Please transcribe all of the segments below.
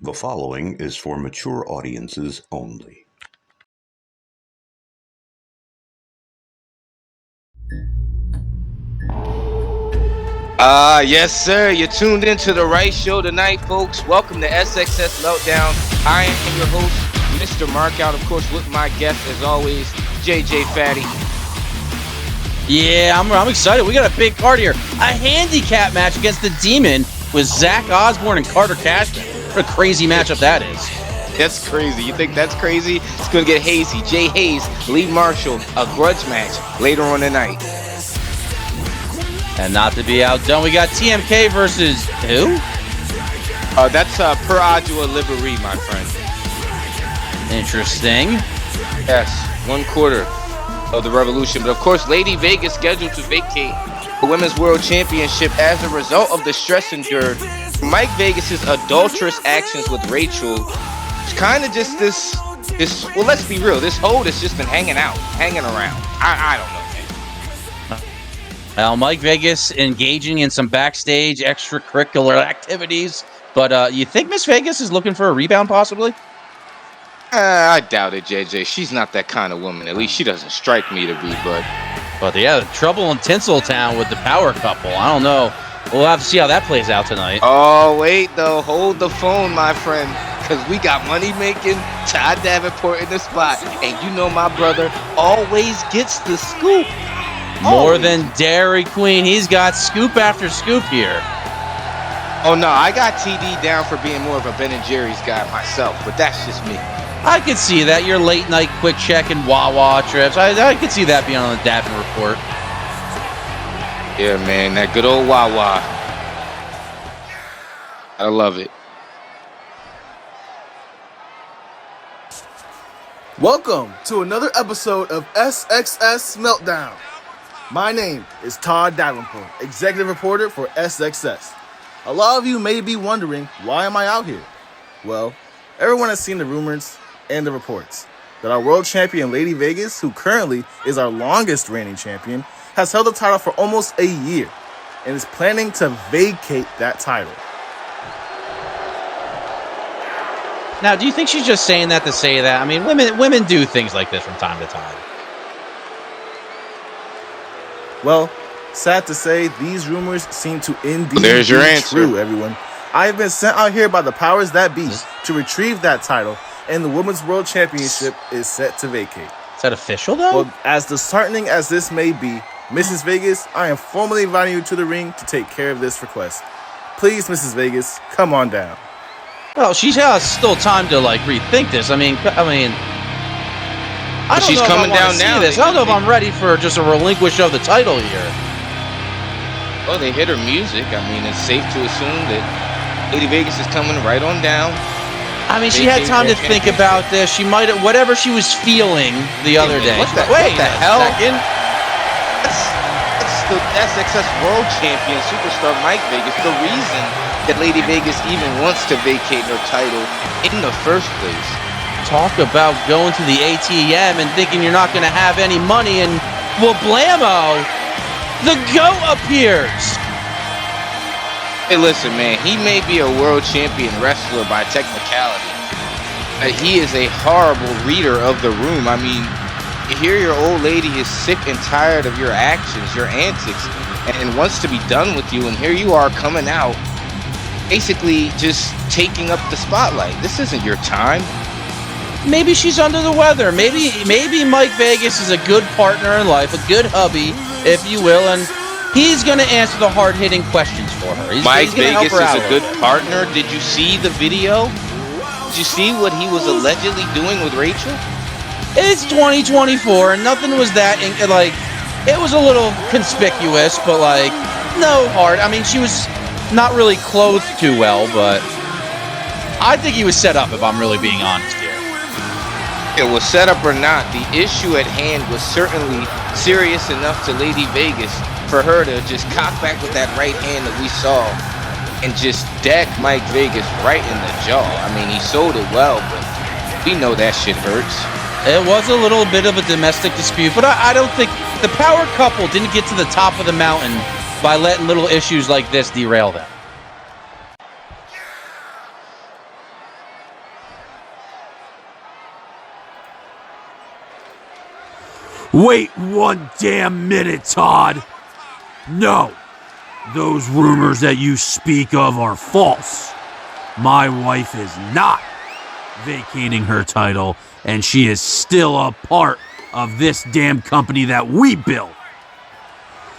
The following is for mature audiences only. Yes, sir. You're tuned into the right show tonight, folks. Welcome to SXS Meltdown. I am your host, Mr. Markout, of course, with my guest, as always, JJ Fatty. Yeah, I'm excited. We got a big card here. A handicap match against the Demon with Zach Osborne and Carter Cashman. What a crazy matchup that is. That's crazy. You think that's crazy? It's going to get hazy. Jay Hayes, Lee Marshall, a grudge match later on tonight. And not to be outdone, we got TMK versus who? That's Per Adua Liberie, my friend. Interesting. Yes, 1/4 of the Revolution. But of course, Lady Vegas scheduled to vacate the Women's World Championship as a result of the stress endured from Mike Vegas's adulterous actions with Rachel. It's kind of just this. Well, let's be real. This hoe has just been hanging around. I don't know. Well, Mike Vegas engaging in some backstage extracurricular activities. But you think Miss Vegas is looking for a rebound, possibly? I doubt it, JJ. She's not that kind of woman. At least she doesn't strike me to be, But yeah, trouble in Tinseltown with the power couple. I don't know. We'll have to see how that plays out tonight. Oh, wait, though. Hold the phone, my friend. Because we got money-making Todd Davenport in the spot. And you know my brother always gets the scoop. More than Dairy Queen. He's got scoop after scoop here. Oh, no, I got TD down for being more of a Ben & Jerry's guy myself, but that's just me. I could see that. Your late night quick check and Wawa trips. I could see that being on the Davin report. Yeah, man, that good old Wawa. I love it. Welcome to another episode of SXS Meltdown. My name is Todd Davenport, executive reporter for SXS. A lot of you may be wondering, why am I out here? Well, everyone has seen the rumors and the reports that our world champion Lady Vegas, who currently is our longest reigning champion, has held the title for almost a year and is planning to vacate that title. Now, do you think she's just saying that to say that? I mean, women do things like this from time to time. Well, sad to say, these rumors seem to indeed There's your be answer. true, everyone. I have been sent out here by the powers that be to retrieve that title, and the Women's World Championship is set to vacate. Is that official, though? Well, as disheartening as this may be, Mrs. Vegas, I am formally inviting you to the ring to take care of this request. Please, Mrs. Vegas, come on down. Well, she has still time to rethink this. I mean, I don't she's know coming if I down see now. this. I don't know if I'm ready for just a relinquish of the title here. Oh, they hit her music. I mean, it's safe to assume that Lady Vegas is coming right on down. I mean, she had time to think about this. She might have, whatever she was feeling the other day. Wait, what the hell? Second. That's the SXS World Champion Superstar Mike Vegas. The reason that Lady Vegas even wants to vacate her title in the first place. Talk about going to the ATM and thinking you're not going to have any money, and well, blammo, the GOAT appears. Hey, listen, man, he may be a world champion wrestler by technicality, but he is a horrible reader of the room. I mean, here your old lady is sick and tired of your actions, your antics, and wants to be done with you, and here you are coming out, basically just taking up the spotlight. This isn't your time. Maybe she's under the weather. Maybe Mike Vegas is a good partner in life, a good hubby, if you will, and he's going to answer the hard-hitting questions for her. Mike Vegas is a good partner. Did you see the video? Did you see what he was allegedly doing with Rachel? It's 2024, and nothing was that, it was a little conspicuous, but, no hard. I mean, she was not really clothed too well, but I think he was set up, if I'm really being honest here. It was set up or not, the issue at hand was certainly serious enough to Lady Vegas for her to just cock back with that right hand that we saw and just deck Mike Vegas right in the jaw. I mean, he sold it well, but we know that shit hurts. It was a little bit of a domestic dispute, but I don't think the power couple didn't get to the top of the mountain by letting little issues like this derail them. Wait one damn minute, Todd. No, those rumors that you speak of are false. My wife is not vacating her title, and she is still a part of this damn company that we built.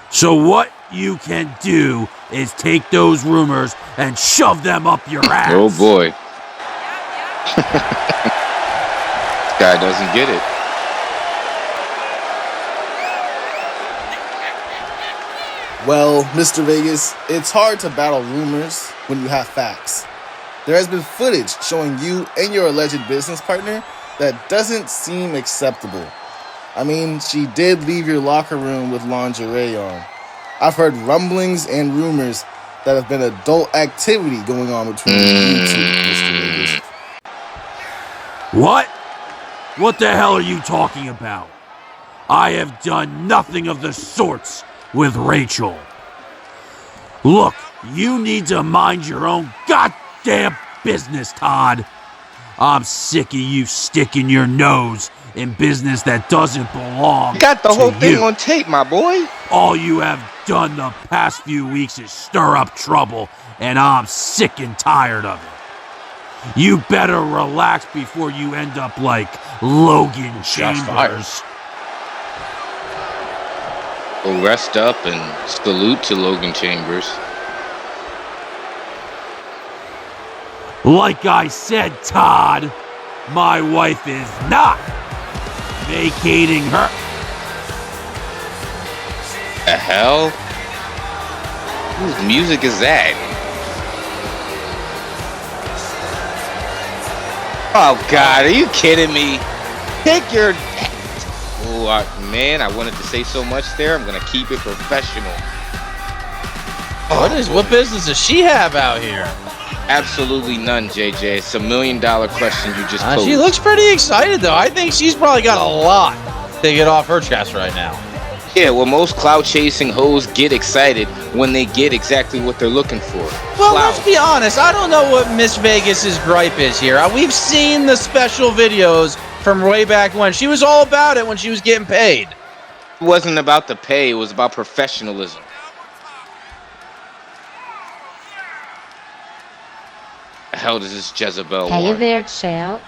So what you can do is take those rumors and shove them up your ass. Oh boy. This guy doesn't get it. Well, Mr. Vegas, it's hard to battle rumors when you have facts. There has been footage showing you and your alleged business partner that doesn't seem acceptable. I mean, she did leave your locker room with lingerie on. I've heard rumblings and rumors that have been adult activity going on between you two, Mr. Vegas. What? What the hell are you talking about? I have done nothing of the sorts with Rachel. Look, you need to mind your own goddamn business, Todd. I'm sick of you sticking your nose in business that doesn't belong. Got the to whole thing you. on tape, my boy. All you have done the past few weeks is stir up trouble, and I'm sick and tired of it. You better relax before you end up like Logan Chambers. Well, rest up and salute to Logan Chambers. Like I said, Todd, my wife is not vacating her. The hell? Whose music is that? Oh God, are you kidding me? Take your... Oh, man, I wanted to say so much there. I'm gonna keep it professional. What business does she have out here? Absolutely none, JJ. It's $1 million question you just posed. She looks pretty excited, though. I think she's probably got a lot to get off her chest right now. Yeah, well, most clout-chasing hoes get excited when they get exactly what they're looking for. Well, Clout. let's be honest. I don't know what Miss Vegas's gripe is here. We've seen the special videos from way back when. She was all about it when she was getting paid. It wasn't about the pay. It was about professionalism. The hell does this Jezebel Hey want? there, champ.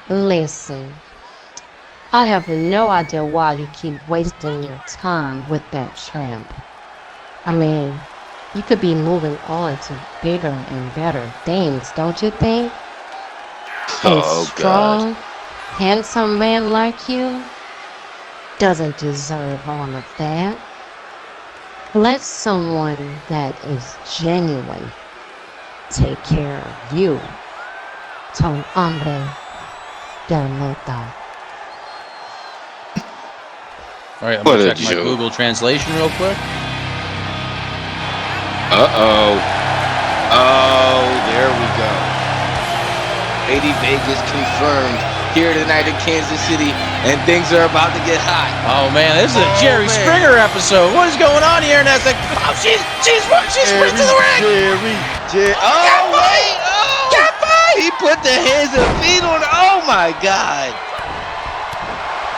Listen, I have no idea why you keep wasting your time with that tramp. I mean, you could be moving on to bigger and better things, don't you think? A strong, handsome man like you doesn't deserve all of that. Let someone that is genuine take care of you. Ton hombre del nota. All right, I'm What going a to check my joke. Google translation real quick. Uh-oh. Oh, there we go. Lady Vegas confirmed here tonight in Kansas City, and things are about to get hot. Oh, man, this is a Jerry man. Springer episode. What is going on here? And that's like, oh, she's sprint to the ring. Oh, wait. Oh, he put the hands and feet on. Oh, my God.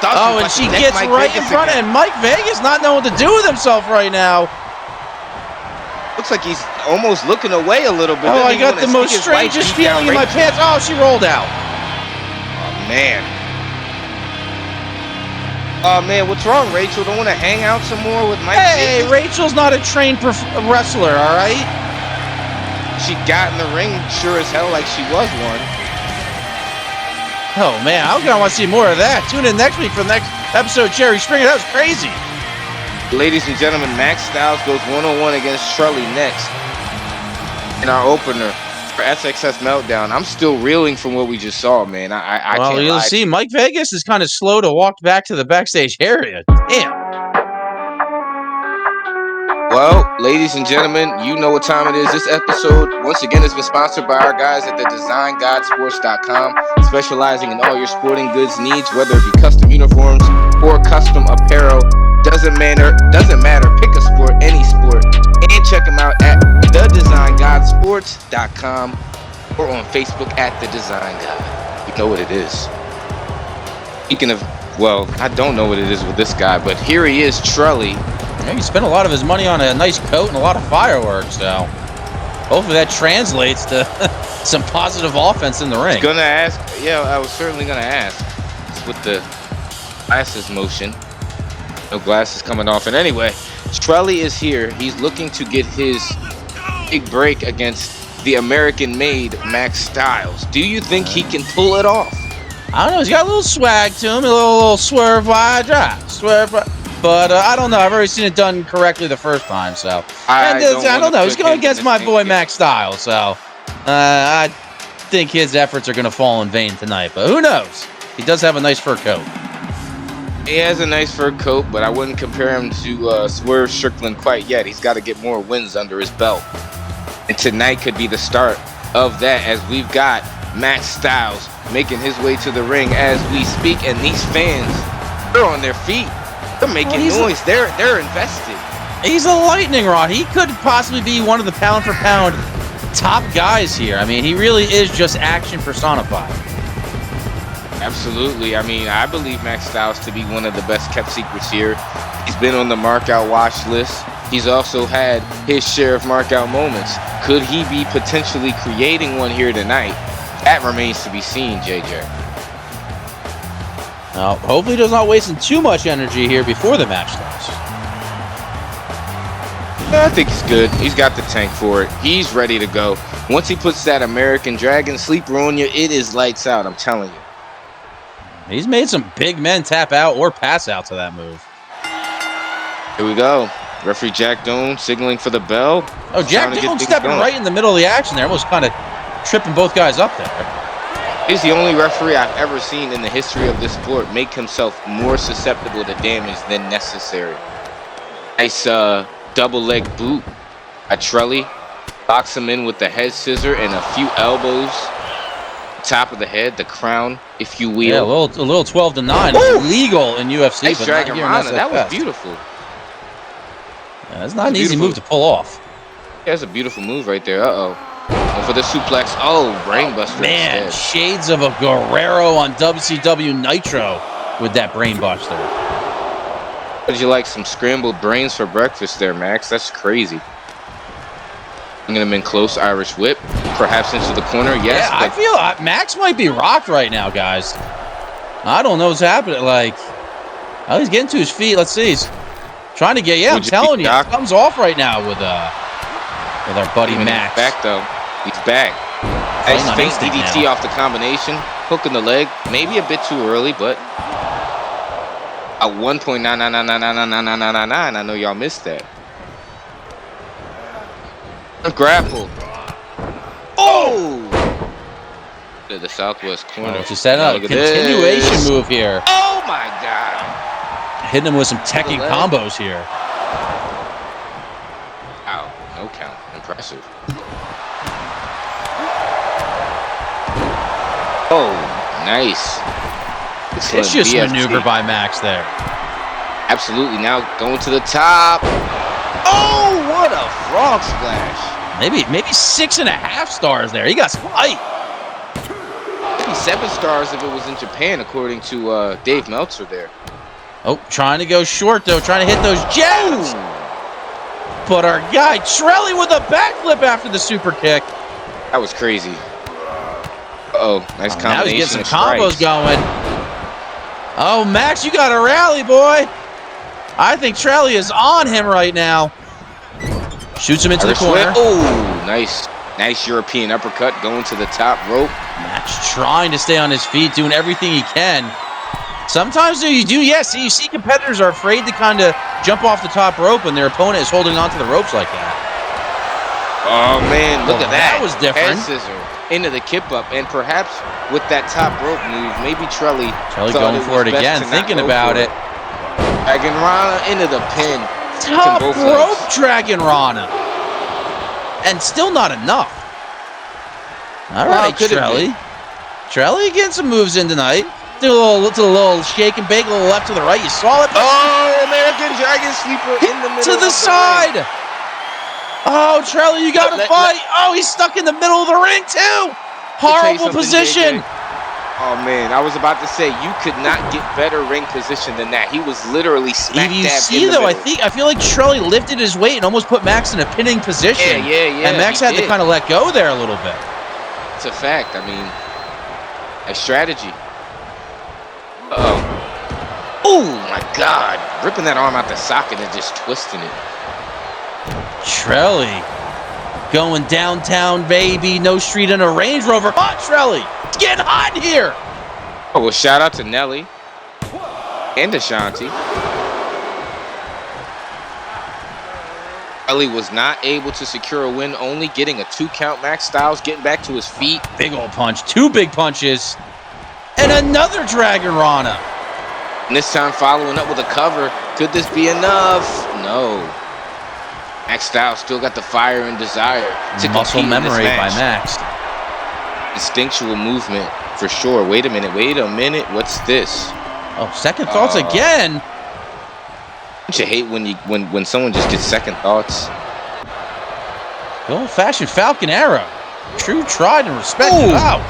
Oh, and she gets right in front, and Mike Vegas not knowing what to do with himself right now. Looks like he's almost looking away a little bit. Oh, Doesn't I even got wanna the see most his wife strangest beat down feeling in my Rachel. pants. Oh, she rolled out. Oh, man. Oh, man, what's wrong, Rachel? Don't want to hang out some more with Mike? Hey, Vegas? Rachel's not a trained wrestler, all right? She got in the ring sure as hell like she was one. Oh, man, I'm going to want to see more of that. Tune in next week for the next episode of Jerry Springer. That was crazy. Ladies and gentlemen, Max Styles goes one-on-one against Shirley next in our opener for SXS Meltdown. I'm still reeling from what we just saw, man. I Well, can't you'll lie. see, Mike Vegas is kind of slow to walk back to the backstage area. Damn. Well, ladies and gentlemen, you know what time it is. This episode, once again, has been sponsored by our guys at the DesignGodSports.com, specializing in all your sporting goods needs, whether it be custom uniforms or custom apparel. Doesn't matter. Pick a sport, any sport, and check them out at TheDesignGodSports.com or on Facebook at The Design God. You know what it is. Speaking of Well, I don't know what it is with this guy, but here he is, Trelly. Yeah, he spent a lot of his money on a nice coat and a lot of fireworks, so hopefully that translates to some positive offense in the ring. Gonna ask, yeah, I was certainly gonna ask. It's with the glasses motion. No glasses coming off. And anyway, Trelly is here. He's looking to get his big break against the American-made Max Styles. Do you think he can pull it off? I don't know. He's got a little swag to him, a little swerve wide drive, but I don't know. I've already seen it done correctly the first time, so I don't know. He's going against my boy Max Styles, so I think his efforts are going to fall in vain tonight. But who knows? He does have a nice fur coat. He has a nice fur coat, but I wouldn't compare him to Swerve Strickland quite yet. He's got to get more wins under his belt, and tonight could be the start of that, as we've got Max Styles making his way to the ring as we speak, and these fans, they're on their feet. They're making noise. They're invested. He's a lightning rod. He could possibly be one of the pound for pound top guys here. I mean, he really is just action personified. Absolutely. I mean, I believe Max Styles to be one of the best kept secrets here. He's been on the markout watch list. He's also had his share of markout moments. Could he be potentially creating one here tonight? That remains to be seen, JJ. Now, hopefully he does not waste too much energy here before the match starts. I think he's good. He's got the tank for it. He's ready to go. Once he puts that American Dragon Sleeper on you, it is lights out, I'm telling you. He's made some big men tap out or pass out to that move. Here we go. Referee Jack Doan signaling for the bell. Oh, Jack Doan stepping right in the middle of the action there. Almost kind of tripping both guys up there. He's the only referee I've ever seen in the history of this sport make himself more susceptible to damage than necessary. Nice double leg boot at Trelly. Locks him in with the head scissor and a few elbows. Top of the head, the crown, if you will. Yeah, a little 12 to 9. Legal in UFC. Nice but Dragon not here in Rana. That was SXS. beautiful. Yeah, it's not an easy move to pull off. Yeah, that's a beautiful move right there. Uh-oh. And for the suplex. Oh, brainbuster. Man, instead. shades of a Guerrero on WCW Nitro with that brainbuster. Would you like some scrambled brains for breakfast there, Max? That's crazy. Bringing him in close, Irish whip. Perhaps into the corner, yes. Yeah, I feel Max might be rocked right now, guys. I don't know what's happening. Like, oh, he's getting to his feet. Let's see. He's trying to get, yeah, I'm telling you, it comes off right now with our buddy Max. He's back, though. He's back. Nice faint DDT off the combination. Hook in the leg. Maybe a bit too early, but at 1.999999999, I know y'all missed that. A grapple. Oh! To the southwest corner. Just set up a continuation move here. Oh my God! Hitting him with some techie combos here. Wow, no count. Impressive. Oh, nice. Vicious maneuver by Max there. Absolutely. Now going to the top. Oh, what a frog splash. Maybe 6.5 stars there. He got some height. Maybe 7 stars if it was in Japan, according to Dave Meltzer there. Oh, trying to go short, though. Trying to hit those jabs. But our guy, Trelly, with a backflip after the super kick. That was crazy. Uh-oh, nice combination. Now he's getting some combos going. Oh, Max, you got to rally, boy. I think Trelly is on him right now. Shoots him into the corner. Oh, nice. Nice European uppercut going to the top rope. Max trying to stay on his feet, doing everything he can. Sometimes you see competitors are afraid to kind of jump off the top rope when their opponent is holding onto the ropes like that. Oh, man, look at that. That was different. Head scissor into the kip up, and perhaps with that top rope move, maybe Trelly going for it again, thinking about it. Dragon Rana into the pin. Top rope Dragon Rana. And still not enough. All right, Trelly. Trelly getting some moves in tonight. Do a little shake and bake, a little left to the right. You saw it. Oh, American Dragon Sleeper in the middle. To the side. Oh, Trelly, you got to fight. Oh, he's stuck in the middle of the ring, too. Horrible position. Oh, man. I was about to say, you could not get better ring position than that. He was literally smack If you dab see, in the though, middle. I feel like Shirley lifted his weight and almost put Max in a pinning position. Yeah. And Max he had to did. kind of let go there a little bit. It's a fact. I mean, a strategy. Uh-oh. Oh, my God. Ripping that arm out the socket and just twisting it. Trelly going downtown, baby. No street in a Range Rover. Hot Trelly. It's getting hot here. Oh, well, shout out to Nelly and Ashanti. Nelly was not able to secure a win, only getting a 2 count. Max Styles getting back to his feet. Big old punch. 2 big punches. And another Dragon Rana. And this time following up with a cover. Could this be enough? No. Max Styles still got the fire and desire to Muscle compete in this memory by match. Max. Instinctual movement for sure. Wait a minute. What's this? Oh, second thoughts again. Don't you hate when someone just gets second thoughts? The old-fashioned Falcon arrow. True, tried, and respected. Wow.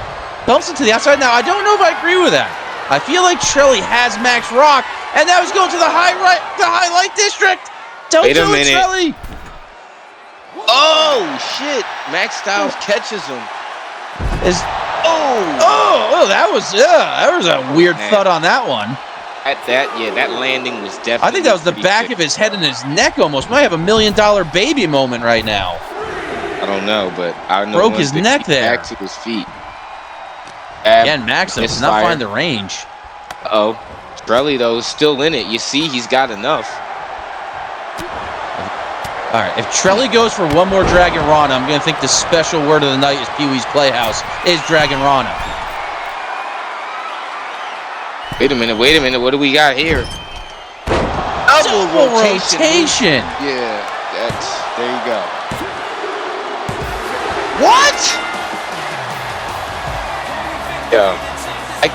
Bumps into the outside. Now, I don't know if I agree with that. I feel like Trelly has Max rock, and now he's going to the highlight district. Don't Wait a do it, minute. Trelly. Oh, shit. Max Styles catches him. That was a weird thud on that one. That landing was definitely. I think that was the pretty back sick. of his head and his neck almost. Might have $1 million baby moment right now. I don't know, but I know Broke once his they neck get there. back to his feet. Again, Max does not misfire. find the range. Uh-oh. Strelly, though, is still in it. You see, he's got enough. All right, if Trelly goes for one more Dragon Rana, I'm going to think the special word of the night is Pee-wee's Playhouse is Dragon Rana. Wait a minute. What do we got here? Double rotation. Yeah, there you go. What? Yo, I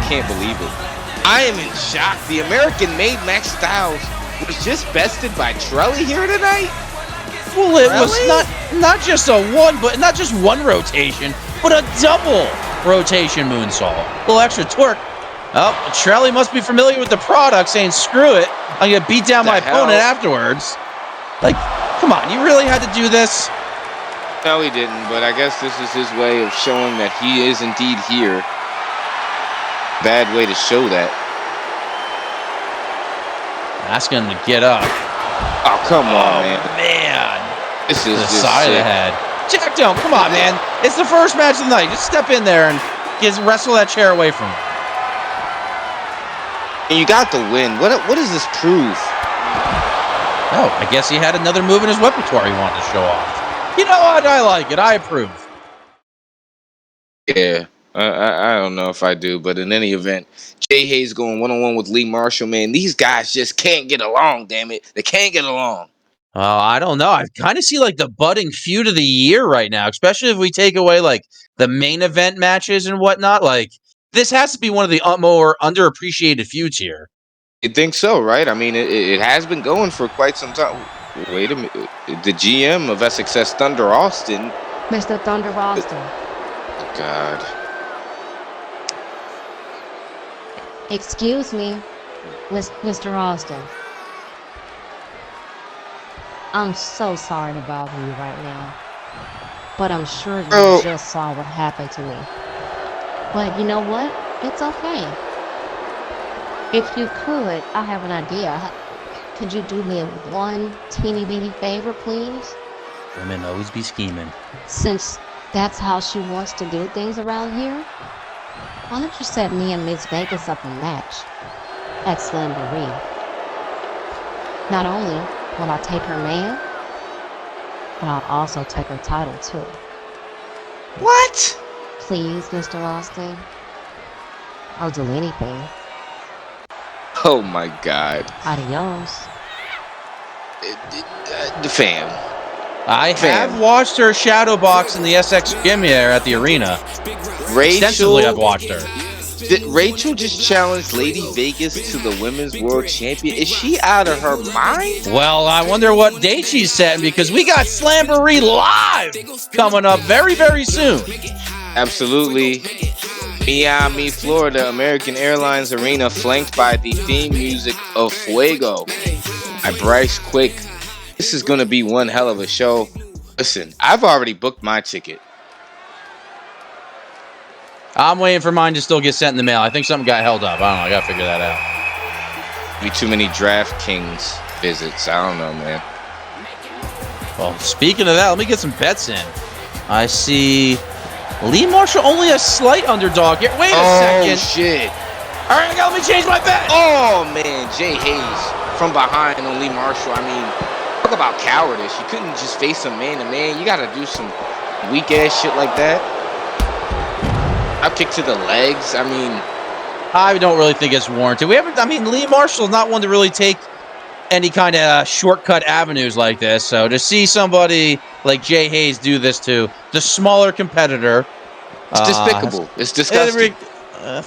can't believe it. I am in shock. The American-made Max Styles was just bested by Trelly here tonight. Well, it was not just not just one rotation, but a double rotation moonsault. A little extra torque. Oh, Trelly must be familiar with the product, saying, screw it, I'm going to beat down my opponent afterwards. Like, come on, you really had to do this? No, he didn't, but I guess this is his way of showing that he is indeed here. Bad way to show that. Asking him to get up. Oh, come on, man. This is The just side of the sick. head. Jack down, come on, man. It's the first match of the night. Just step in there and wrestle that chair away from him. And you got the win. What does this prove? Oh, I guess he had another move in his repertoire he wanted to show off. You know what? I like it. I approve. Yeah, I don't know if I do, but in any event, Jay Hayes going one-on-one with Lee Marshall, man. These guys just can't get along, damn it. They can't get along. Oh, I don't know. I kind of see like the budding feud of the year right now, especially if we take away like the main event matches and whatnot. Like, this has to be one of the more underappreciated feuds here. You think so, right? I mean, it has been going for quite some time. Wait a minute. The GM of SXS Thunder Austin. Mr. Thunder Austin. Oh, God. Excuse me, Mr. Austin. I'm so sorry to bother you right now, but I'm sure you just saw what happened to me. But you know what? It's okay. If you could, I have an idea. Could you do me one teeny bitty favor, please? Women always be scheming. Since that's how she wants to do things around here, why don't you set me and Miss Vegas up a match at Slamboree? Not only will I take her man, but I'll also take her title too. What? Please, Mr. Austin. I'll do anything. Oh, my God. Adios. The fam. I have watched her shadow box in the SX gym here at the arena. Extensively, I've watched her. Did Rachel just challenge Lady Vegas to the Women's World Champion? Is she out of her mind? Well, I wonder what date she's setting because we got Slamboree Live coming up very, very soon. Absolutely. Miami, Florida, American Airlines Arena, flanked by the theme music of Fuego by Bryce Quick. This is going to be one hell of a show. Listen, I've already booked my ticket. I'm waiting for mine to still get sent in the mail. I think something got held up. I don't know. I got to figure that out. Be too many DraftKings visits. I don't know, man. Well, speaking of that, let me get some bets in. I see Lee Marshall only a slight underdog here. Wait a second. Oh, shit. All right, let me change my bet. Oh, man. Jay Hayes from behind on Lee Marshall. I mean, talk about cowardice. You couldn't just face him man-to-man. You got to do some weak-ass shit like that. I'll kick to the legs. I mean, I don't really think it's warranted. Lee Marshall's not one to really take any kind of shortcut avenues like this. So to see somebody like Jay Hayes do this to the smaller competitor, it's despicable. It's disgusting. I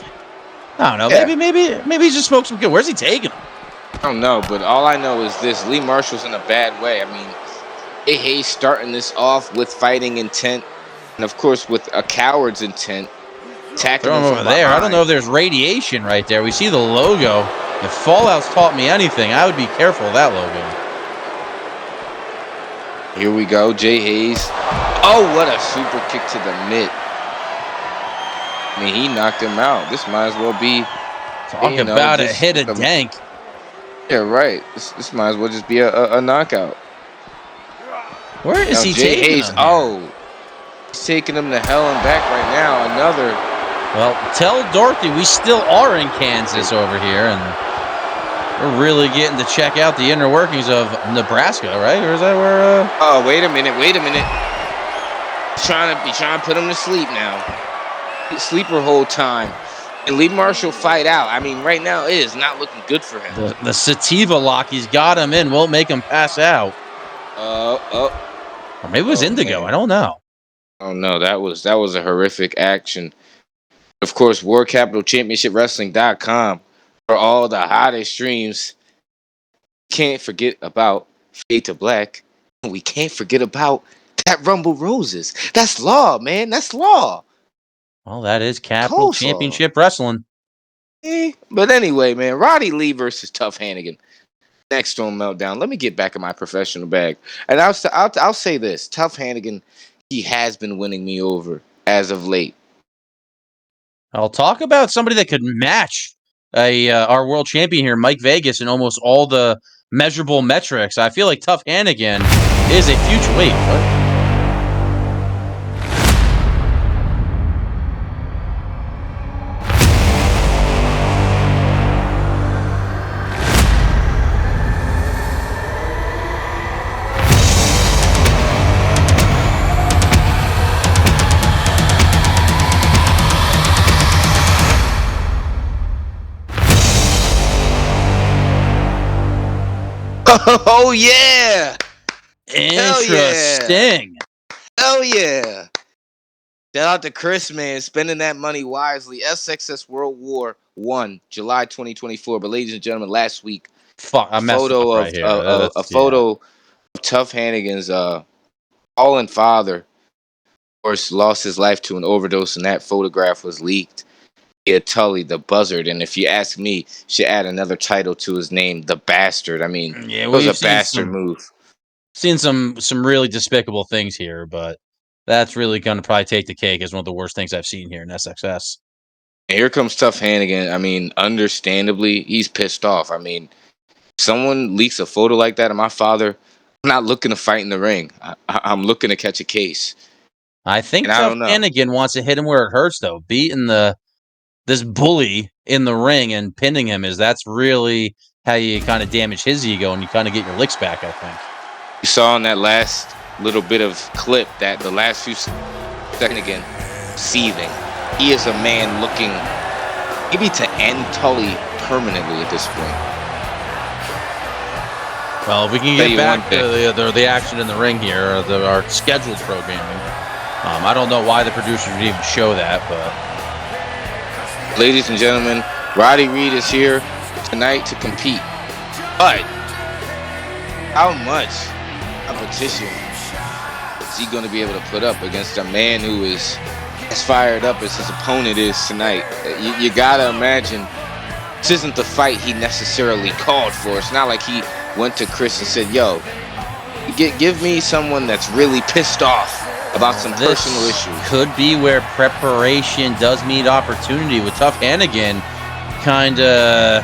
don't know. Yeah. Maybe he just smoked some good. Where's he taking him? I don't know, but all I know is this: Lee Marshall's in a bad way. I mean, Jay Hayes starting this off with fighting intent, and of course with a coward's intent. Attacking him over there. I don't know if there's radiation right there. We see the logo. If Fallout's taught me anything, I would be careful of that logo. Here we go, Jay Hayes. Oh, what a super kick to the mitt. I mean, he knocked him out. This might as well be... Talk about a hit of dank. Yeah, right. This might as well just be a knockout. Where is he Jay taking Hayes, him? He's taking him to hell and back right now. Another... Well, tell Dorothy we still are in Kansas over here, and we're really getting to check out the inner workings of Nebraska, right? Or is that where? Oh, wait a minute! He's trying to put him to sleep now. Sleeper whole time, and Lee Marshall fight out. I mean, right now it is not looking good for him. The sativa lock he's got him in won't make him pass out. Or maybe it was Indigo. Man. I don't know. Oh no, that was a horrific action. Of course, WorldCapitalChampionshipWrestling.com for all the hottest streams. Can't forget about Fade to Black. We can't forget about that Rumble Roses. That's law, man. That's law. Well, that is Capital Championship Wrestling. But anyway, man, Roddy Lee versus Tough Hannigan. Next on Meltdown. Let me get back in my professional bag. And I'll say this. Tough Hannigan, he has been winning me over as of late. I'll talk about somebody that could match our world champion here, Mike Vegas, in almost all the measurable metrics. I feel like Tough Hannigan is a future... Wait, what? Oh, yeah. Interesting. Hell yeah. Shout out to Chris, man, spending that money wisely. SXS World War I, July 2024. But ladies and gentlemen, last week, I messed up right here. A photo of Tough Hannigan's fallen father, of course, lost his life to an overdose, and that photograph was leaked. Yeah, Tully, the buzzard, and if you ask me, should add another title to his name, the bastard. I mean, it was a bastard move. Seen some really despicable things here, but that's really going to probably take the cake as one of the worst things I've seen here in SXS. And here comes Tough Hannigan. I mean, understandably, he's pissed off. I mean, someone leaks a photo like that of my father, I'm not looking to fight in the ring. I'm looking to catch a case. I think Tough Hannigan wants to hit him where it hurts, though. Beating this bully in the ring and pinning him that's really how you kind of damage his ego and you kind of get your licks back, I think. You saw in that last little bit of clip that the last few seconds again, seething. He is a man looking maybe to end Tully permanently at this point. Well, if we can get back to the action in the ring here, our scheduled programming. I don't know why the producers would even show that, but... Ladies and gentlemen, Roddy Reed is here tonight to compete. But how much competition is he going to be able to put up against a man who is as fired up as his opponent is tonight. You gotta imagine this isn't the fight he necessarily called for. It's not like he went to Chris and said, yo, give me someone that's really pissed off about some personal issues. Could be where preparation does meet opportunity with Tough Hannigan. Kind of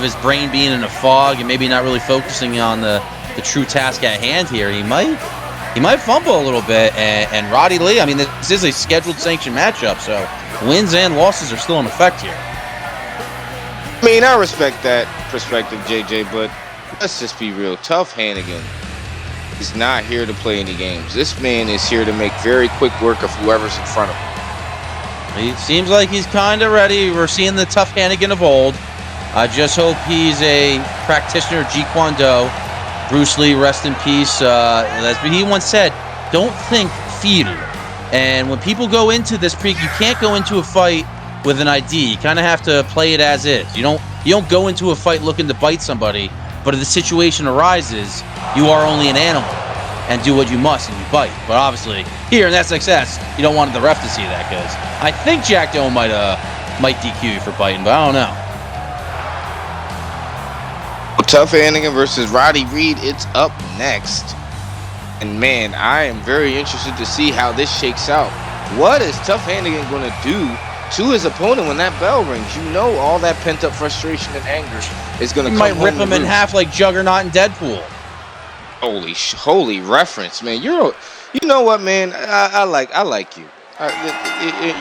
his brain being in a fog and maybe not really focusing on the true task at hand here. He might fumble a little bit, and Roddy Lee, I mean, this is a scheduled sanctioned matchup, so wins and losses are still in effect here. I mean, I respect that perspective, JJ, but let's just be real. Tough Hannigan is not here to play any games. This man is here to make very quick work of whoever's in front of him. It seems like he's kind of ready. We're seeing the Tough Hannigan of old. I just hope he's a practitioner of Jeet Kune Do. Bruce Lee, rest in peace. As he once said, don't think, feel. And when people go into this you can't go into a fight with an ID. You kind of have to play it as is. You don't go into a fight looking to bite somebody, but if the situation arises, you are only an animal and do what you must and you bite. But obviously, here in SXS, you don't want the ref to see that because I think Jack Doe might DQ you for biting, but I don't know. Well, Tough Hannigan versus Roddy Reed, it's up next. And man, I am very interested to see how this shakes out. What is Tough Hannigan going to do to his opponent when that bell rings? You know all that pent-up frustration and anger is going to come home. Might rip him in half like Juggernaut and Deadpool. Holy reference, man. You know what, man? I like you.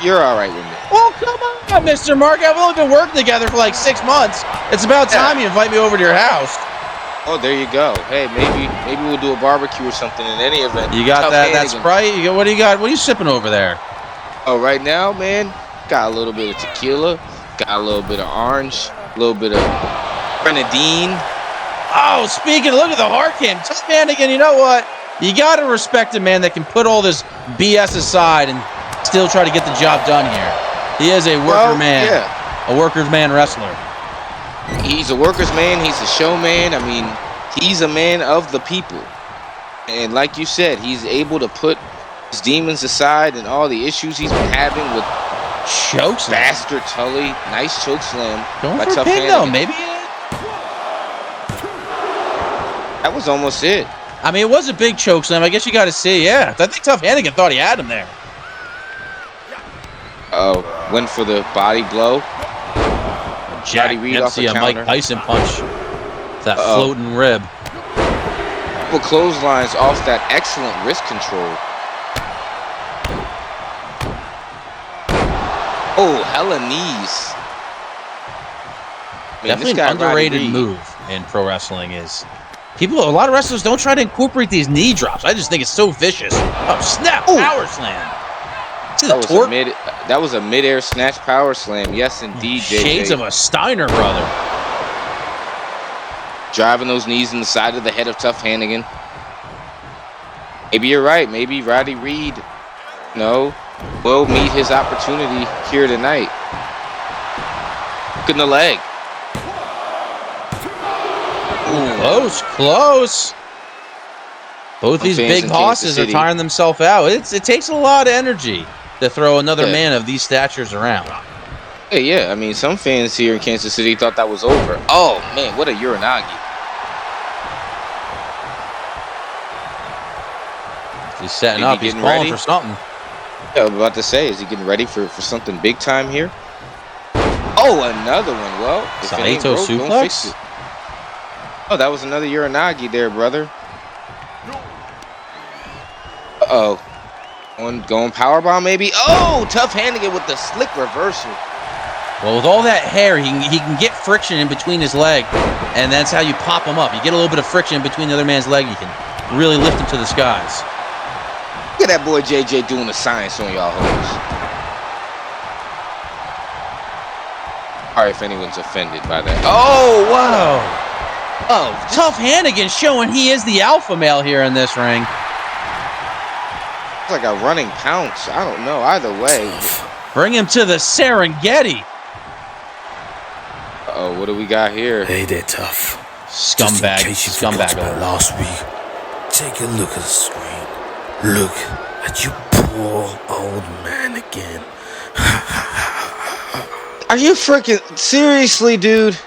You're all right with me. Well, come on, Mr. Mark. I've only been working together for like 6 months. It's about time you invite me over to your house. Oh, there you go. Hey, maybe we'll do a barbecue or something in any event. You got that? That's right. What do you got? What are you sipping over there? Oh, right now, man, got a little bit of tequila, got a little bit of orange, a little bit of grenadine. Oh, look at the hard cam. Tough Hannigan, you know what? You got to respect a man that can put all this BS aside and still try to get the job done here. He is a worker man, a worker's man wrestler. He's a worker's man. He's a showman. I mean, he's a man of the people. And like you said, he's able to put his demons aside and all the issues he's been having with chokeslam. Bastard Tully. Nice choke slam. Going for a pin, though. Maybe. That was almost it. I mean, it was a big choke slam. I guess you got to see. Yeah. I think Tough Hannigan thought he had him there. Went for the body blow. Jack Dempsey, a Mike Tyson punch. That floating rib. Couple clotheslines off that excellent wrist control. Oh, hella knees. Man, definitely an underrated move in pro wrestling is a lot of wrestlers don't try to incorporate these knee drops. I just think it's so vicious. Oh, snap, power slam. See the torque? That was a mid-air snatch power slam. Yes, indeed, JJ. Shades of a Steiner brother. Driving those knees in the side of the head of Tough Hannigan. Maybe you're right. Maybe Roddy Reed, will meet his opportunity here tonight. Look in the leg. Ooh, close. Both these big hosses are tiring themselves out. It takes a lot of energy to throw another man of these statures around. Yeah. I mean, some fans here in Kansas City thought that was over. Oh, man, what a Uranagi. He's setting up. He's calling for something. Yeah, I'm about to say, is he getting ready for something big time here? Oh, another one. Well, if Saito suplex? Don't fix it. Oh, that was another Uranagi there, brother. Uh-oh. Going powerbomb, maybe? Oh, Tough Hannigan with the slick reversal. Well, with all that hair, he can get friction in between his leg, and that's how you pop him up. You get a little bit of friction in between the other man's leg, you can really lift him to the skies. Look at that boy JJ doing the science on y'all hoes. Sorry if anyone's offended by that. Oh, wow. Oh, Tough Hannigan showing he is the alpha male here in this ring. It's like a running pounce. I don't know. Either way. Bring him to the Serengeti. Uh-oh, what do we got here? Hey there, Tough. Scumbag. Scumbag. Last week, take a look at the screen. Look at your poor poor old man again. Are you freaking seriously, dude?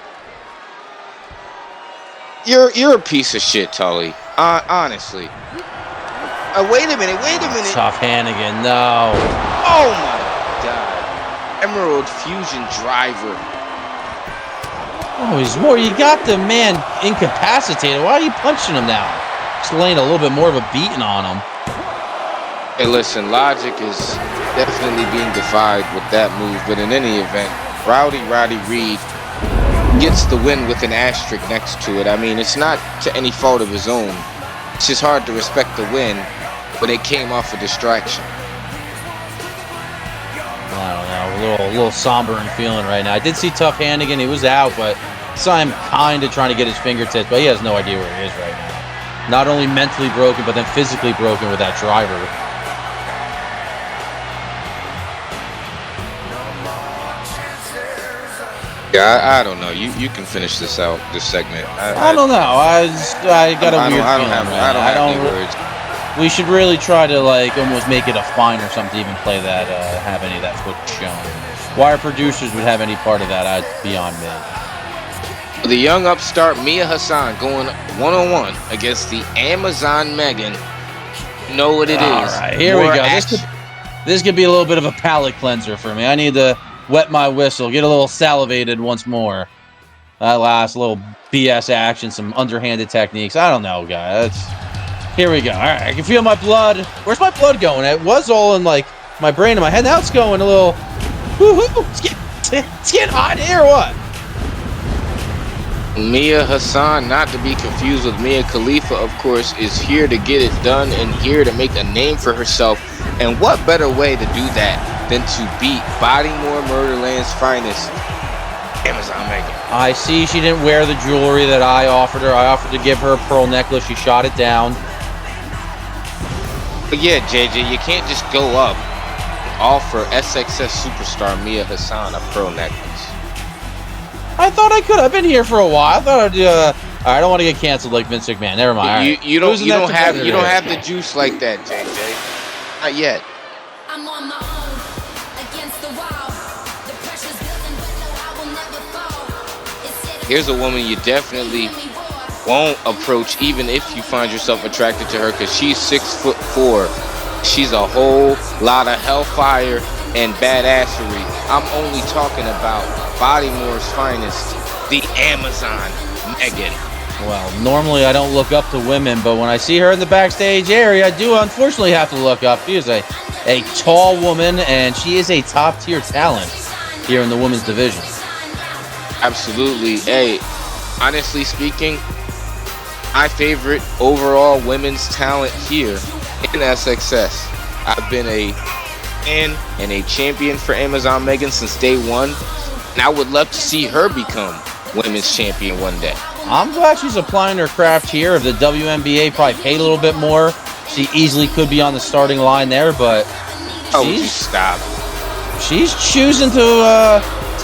You're a piece of shit, Tully. Honestly. Wait a minute. Tough Hannigan, no. Oh my God. Emerald Fusion Driver. Oh, he's more. You got the man incapacitated. Why are you punching him now? Just laying a little bit more of a beating on him. Hey, listen, logic is definitely being defied with that move, but in any event, Roddy Reed gets the win with an asterisk next to it. I mean, it's not to any fault of his own. It's just hard to respect the win when it came off a distraction. I don't know, a little somber and feeling right now. I did see Tough Hannigan. He was out, but saw him kind of trying to get his fingertips, but he has no idea where he is right now. Not only mentally broken, but then physically broken with that driver. Yeah, I don't know. You can finish this out, this segment. I don't know. I got a weird feeling. I don't have any words. We should really try to like almost make it a fine or something to even play that, have any of that footage shown. Why our producers would have any part of that, beyond me. The young upstart Mia Hassan going one-on-one against the Amazon Megan. You know what it is. All right, here we go. This could be a little bit of a palate cleanser for me. I need to wet my whistle, get a little salivated once more. That last little BS action, some underhanded techniques. I don't know, guys. Here we go. All right, I can feel my blood. Where's my blood going? It was all in like my brain and my head. Now it's going a little. Woo-hoo. It's getting hot here or what? Mia Hassan, not to be confused with Mia Khalifa, of course, is here to get it done and here to make a name for herself. And what better way to do that than to beat Bodymore Murderland's finest, Amazon Megan? I see she didn't wear the jewelry that I offered her. I offered to give her a pearl necklace. She shot it down. But yeah, JJ, you can't just go up and offer SXS superstar Mia Hassan a pearl necklace. I thought I could. I've been here for a while. I thought I'd. I don't want to get canceled like Vince McMahon. Never mind. You don't have the juice like that, JJ. Not yet. I'm on my own against the wall. The pressure's building, but no, I will never fall. Here's a woman you definitely won't approach, even if you find yourself attracted to her, because she's 6'4". She's a whole lot of hellfire and badassery. I'm only talking about Bodymore's finest, the Amazon Megan. Well, normally I don't look up to women, but when I see her in the backstage area, I do unfortunately have to look up. She is a tall woman, and she is a top-tier talent here in the women's division. Absolutely. Hey, honestly speaking, my favorite overall women's talent here in SXS. I've been a fan and a champion for Amazon Megan since day one, and I would love to see her become women's champion one day. I'm glad she's applying her craft here. If the WNBA probably paid a little bit more, she easily could be on the starting line there, but stop. She's choosing to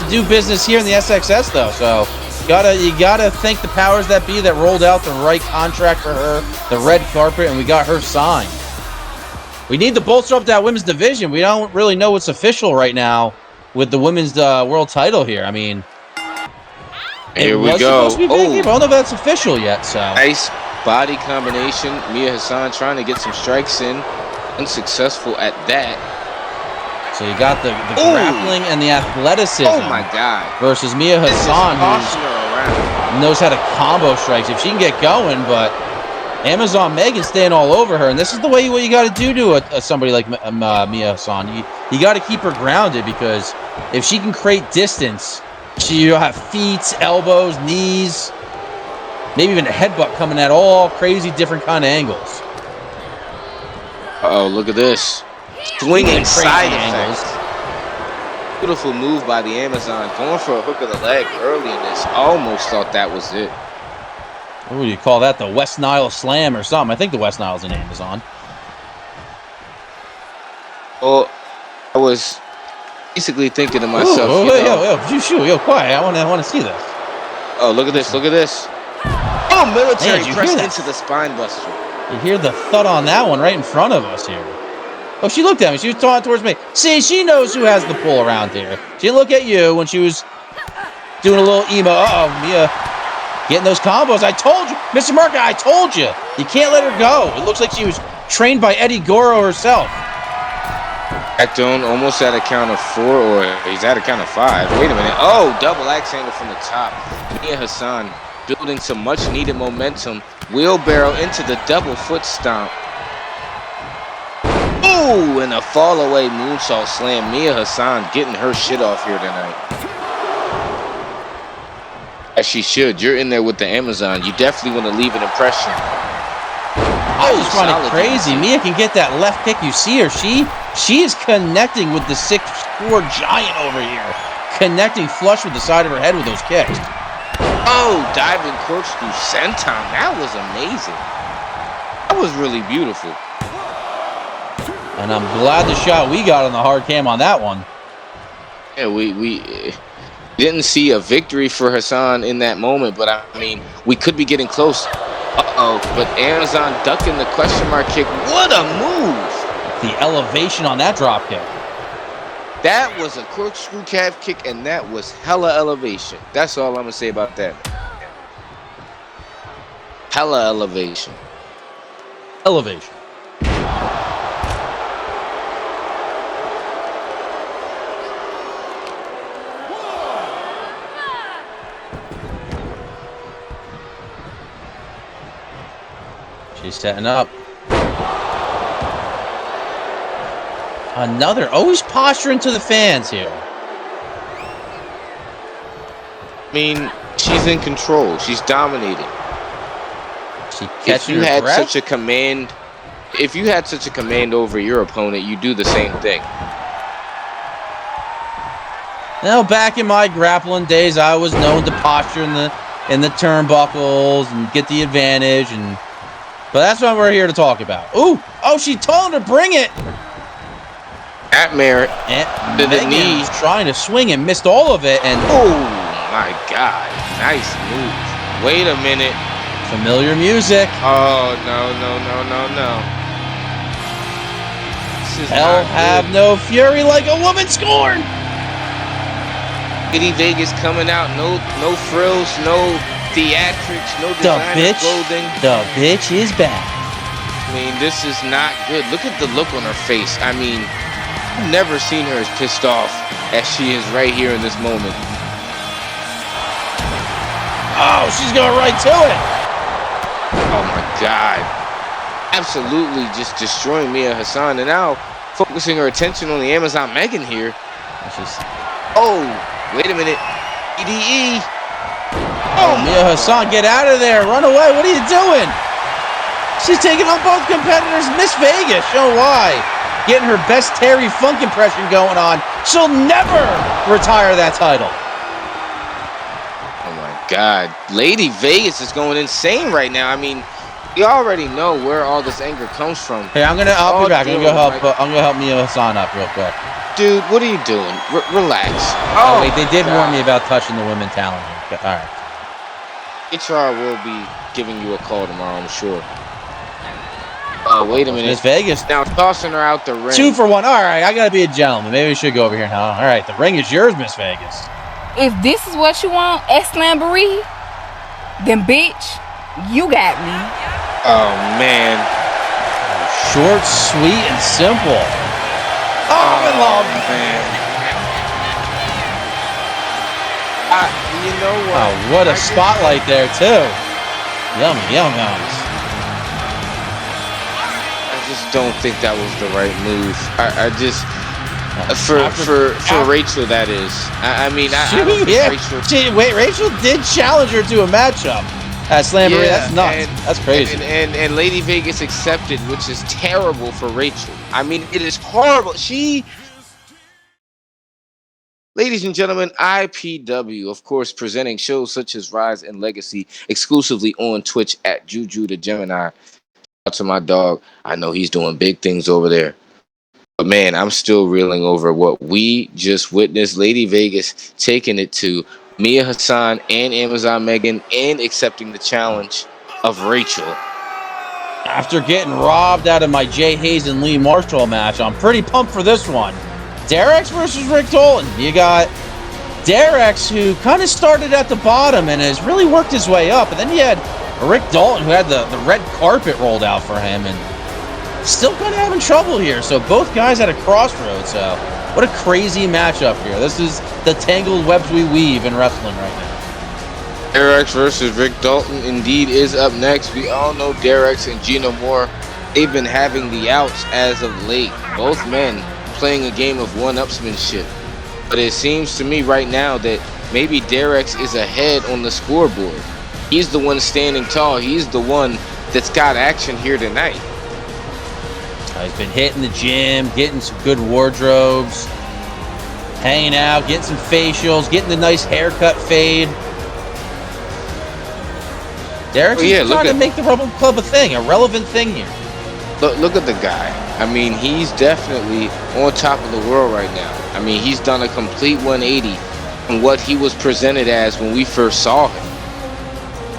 do business here in the SXS though, so you gotta thank the powers that be that rolled out the right contract for her, the red carpet, and we got her signed. We need to bolster up that women's division. We don't really know what's official right now with the women's world title here. I mean, here we go. I don't know if that's official yet. So nice body combination. Mia Hassan trying to get some strikes in, unsuccessful at that. So you got the grappling and the athleticism. Oh my God! Versus Mia Hassan, who knows how to combo strikes if she can get going. But Amazon Megan staying all over her, and this is the way what you got to do to somebody like Mia Hassan. You got to keep her grounded, because if she can create distance, she'll have feet, elbows, knees, maybe even a headbutt coming at all crazy different kind of angles. Oh, look at this. Swinging side effects. Beautiful move by the Amazon. Going for a hook of the leg early in this. Almost thought that was it. What do you call that? The West Nile Slam or something. I think the West Nile's an Amazon. Well, I was basically thinking to myself, yo, quiet. I want to see this. Oh, look at this. Look at this. Oh, military press into the spine buster. You hear the thud on that one right in front of us here. Oh, she looked at me. She was talking towards me. See, she knows who has the pull around here. She didn't look at you when she was doing a little emo. Uh-oh, Mia getting those combos. I told you. Mr. Merca, I told you. You can't let her go. It looks like she was trained by Eddie Goro herself. Backdown almost at a count of 4, or he's at a count of 5. Wait a minute. Oh, double axe handle from the top. Mia Hassan building some much needed momentum. Wheelbarrow into the double foot stomp. Ooh, and a fall away moonsault slam. Mia Hassan getting her shit off here tonight. As she should. You're in there with the Amazon. You definitely want to leave an impression. I just find it crazy. Mia can get that left kick. You see her. She is connecting with the 6'4" giant over here. Connecting flush with the side of her head with those kicks. Oh, diving corkscrew senton. That was amazing. That was really beautiful. And I'm glad the shot we got on the hard cam on that one. Yeah, we didn't see a victory for Hassan in that moment, but I mean, we could be getting close. Uh-oh, but Amazon ducking the question mark kick. What a move! The elevation on that drop kick. That was a corkscrew calf kick, and that was hella elevation. That's all I'm going to say about that. Hella elevation. Elevation. She's setting up. Another. Always posturing to the fans here. I mean, she's in control. She's dominating. She If you had such a command, over your opponent, you do the same thing. Now, back in my grappling days, I was known to posture in the turnbuckles and get the advantage, but that's what we're here to talk about. Ooh! Oh, she told her to bring it. At Merritt, to the knee, trying to swing and missed all of it. And oh my God, nice move. Wait a minute. Familiar music. Oh no. Hell have no fury like a woman scorned. Lady Vegas coming out, no frills, no theatrics, no designer clothing. The bitch is back. I mean, this is not good. Look at the look on her face. I mean, I've never seen her as pissed off as she is right here in this moment. Oh, she's going right to it. Oh my God. Absolutely just destroying Mia Hassan, and now focusing her attention on the Amazon Megan here. Oh, wait a minute. EDE. Oh, Mia Hassan, get out of there. Run away. What are you doing? She's taking on both competitors. Miss Vegas, show why. Getting her best Terry Funk impression going on. She'll never retire that title. Oh my God. Lady Vegas is going insane right now. I mean, we already know where all this anger comes from. Hey, I'll be back. I'm gonna help Mia Hassan up real quick. Dude, what are you doing? Relax. Oh wait, they did warn me about touching the women talent here. All right. HR will be giving you a call tomorrow, I'm sure. Oh, wait a minute. Miss Vegas. Now tossing her out the ring. 2 for 1. All right, I got to be a gentleman. Maybe we should go over here now. All right, the ring is yours, Miss Vegas. If this is what you want, X-Lamboree, then bitch, you got me. Oh, man. Short, sweet, and simple. Oh, I'm in love. Man. You know what? Oh, what a spotlight there, too. Yummy, yums. I just don't think that was the right move. I just for Rachel, that is. I don't think Rachel. Rachel did challenge her to a matchup at Slamboree. Yeah, that's nuts. That's crazy. And Lady Vegas accepted, which is terrible for Rachel. I mean, it is horrible. Ladies and gentlemen, IPW, of course, presenting shows such as Rise and Legacy exclusively on Twitch at Juju the Gemini. Shout out to my dog. I know he's doing big things over there. But man, I'm still reeling over what we just witnessed. Lady Vegas taking it to Mia Hassan and Amazon Megan and accepting the challenge of Rachel. After getting robbed out of my Jay Hayes and Lee Marshall match, I'm pretty pumped for this one. Derex versus Rick Dalton. You got Derex, who kind of started at the bottom and has really worked his way up. And then you had Rick Dalton, who had the red carpet rolled out for him and still kind of having trouble here. So both guys at a crossroads. So what a crazy matchup here. This is the tangled webs we weave in wrestling right now. Derex versus Rick Dalton indeed is up next. We all know Derex and Gino Moore. They've been having the outs as of late. Both men playing a game of one-upsmanship. But it seems to me right now that maybe Derex is ahead on the scoreboard. He's the one standing tall. He's the one that's got action here tonight. He's been hitting the gym, getting some good wardrobes, hanging out, getting some facials, getting the nice haircut fade. Derek's trying to make the Rebel Club a thing, a relevant thing here. Look at the guy. I mean, he's definitely on top of the world right now. I mean, he's done a complete 180 from what he was presented as when we first saw him.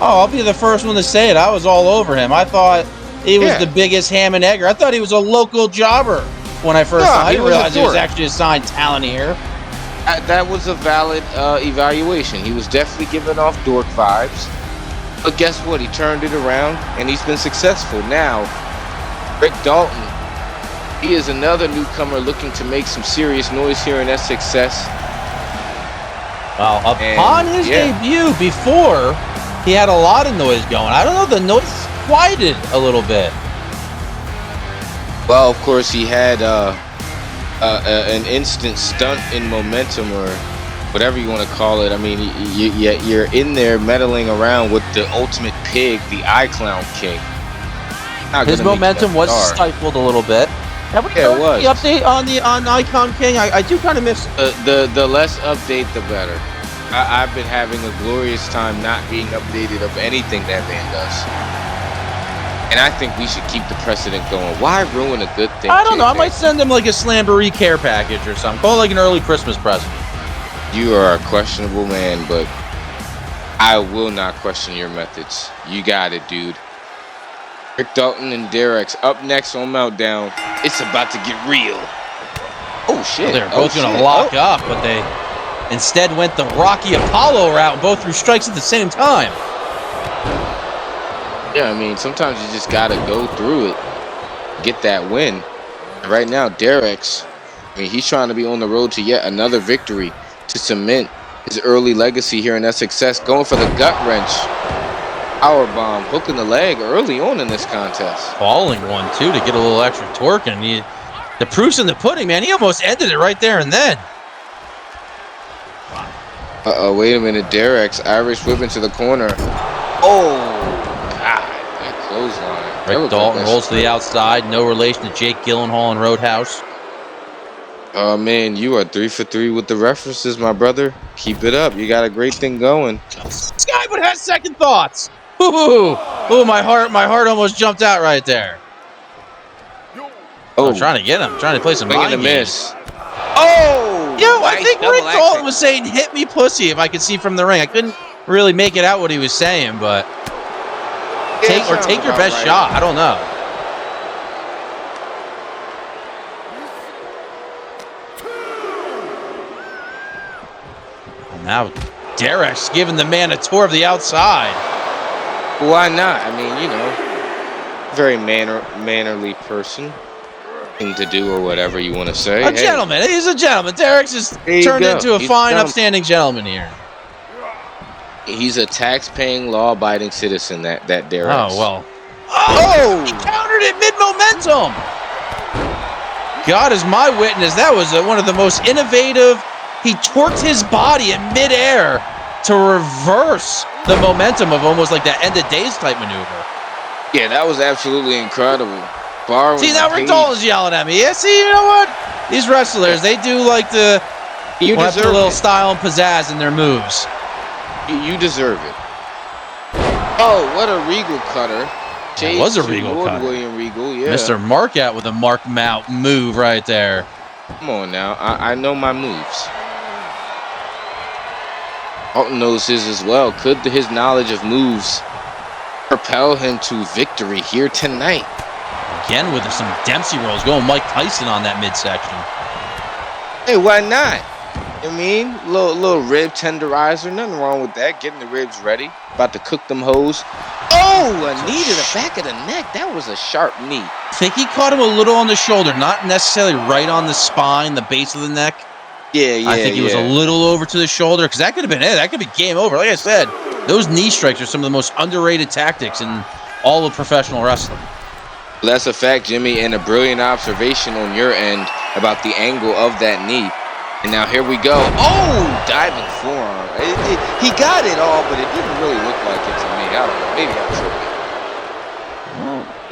Oh, I'll be the first one to say it. I was all over him. I thought he was the biggest ham and egger. I thought he was a local jobber when I first saw him. I didn't realize he was actually a signed talent here. That was a valid evaluation. He was definitely giving off dork vibes. But guess what? He turned it around, and he's been successful. Now, Rick Dalton, he is another newcomer looking to make some serious noise here in SXS. Well, upon his debut before, he had a lot of noise going. I don't know, the noise quieted a little bit. Well, of course, he had an instant stunt in momentum, or whatever you want to call it. I mean, you're in there meddling around with the ultimate pig, the iClown King. His momentum was stifled a little bit. Have we heard the update on Icon King? I do kind of miss the less update, the better. I've been having a glorious time not being updated of anything that man does. And I think we should keep the precedent going. Why ruin a good thing? I don't know. I might send him like a Slamboree care package or something. Call it like an early Christmas present. You are a questionable man, but I will not question your methods. You got it, dude. Rick Dalton and Derex up next on Meltdown. It's about to get real. Oh, shit. Well, they're both going to lock up, but they instead went the Rocky Apollo route and both threw strikes at the same time. Yeah, I mean, sometimes you just got to go through it, get that win. And right now, Derex, I mean, he's trying to be on the road to yet another victory to cement his early legacy here in SXS, going for the gut wrench. Powerbomb, hooking the leg early on in this contest. Falling one, too, to get a little extra torque. And the proof's in the pudding, man. He almost ended it right there and then. Uh-oh, wait a minute. Derex, Irish whip into the corner. Oh, God, that clothesline. Rick Dalton rolls to the outside. No relation to Jake Gyllenhaal and Roadhouse. Oh, man, you are 3 for 3 with the references, my brother. Keep it up. You got a great thing going. This guy would have second thoughts. Ooh, my heart almost jumped out right there. Oh, I'm trying to get him. I'm trying to play some mind miss. games. Oh! Yo, I think Rick Dalton was saying, hit me pussy, if I could see from the ring. I couldn't really make it out what he was saying, but take your best shot. I don't know. Now, Derek's giving the man a tour of the outside. Why not? I mean, you know, very mannerly person. Thing to do or whatever you want to say. A gentleman. He's a gentleman. Derek's just turned into a fine, upstanding gentleman here. He's a tax-paying, law-abiding citizen, that Derek. Oh, well. Oh! He countered it mid-momentum! God is my witness. That was one of the most innovative. He torqued his body in midair to reverse the momentum of almost like that end of days type maneuver. Yeah, that was absolutely incredible. See, now Rick Dalton's yelling at me. Yeah, see, you know what? These wrestlers, they do like to have a little style and pizzazz in their moves. You deserve it. Oh, what a Regal cutter. It was a Regal cutter. William Regal, yeah. Mr. Markout with a Mark Mount move right there. Come on now. I know my moves. Dalton knows his as well. Could his knowledge of moves propel him to victory here tonight. Again with some Dempsey rolls, going Mike Tyson on that midsection. Hey, why not? I mean, little rib tenderizer, nothing wrong with that. Getting the ribs ready, about to cook them hoes. Oh, a knee to the back of the neck. That was a sharp knee. I think he caught him a little on the shoulder, not necessarily right on the spine, the base of the neck. Yeah. I think he was a little over to the shoulder, because that could have been it. That could be game over. Like I said, those knee strikes are some of the most underrated tactics in all of professional wrestling. That's a fact, Jimmy, and a brilliant observation on your end about the angle of that knee. And now here we go. Oh, diving forearm. He got it all, but it didn't really look like it to me. I don't know. Maybe I'm tripping.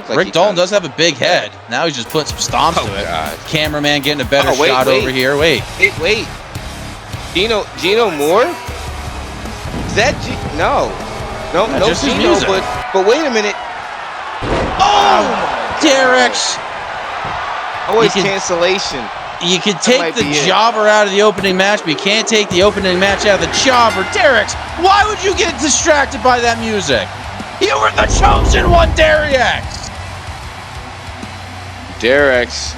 Like Rick Dalton does have a big head. Now he's just putting some stomps to it. God. Cameraman getting a better shot over here. Wait. Gino Moore? Is that no Gino, but wait a minute. Oh, Derek's. Always cancellation. You can take the jobber out of the opening match, but you can't take the opening match out of the jobber. Derek's, why would you get distracted by that music? You were the chosen one, Derek's. Derek's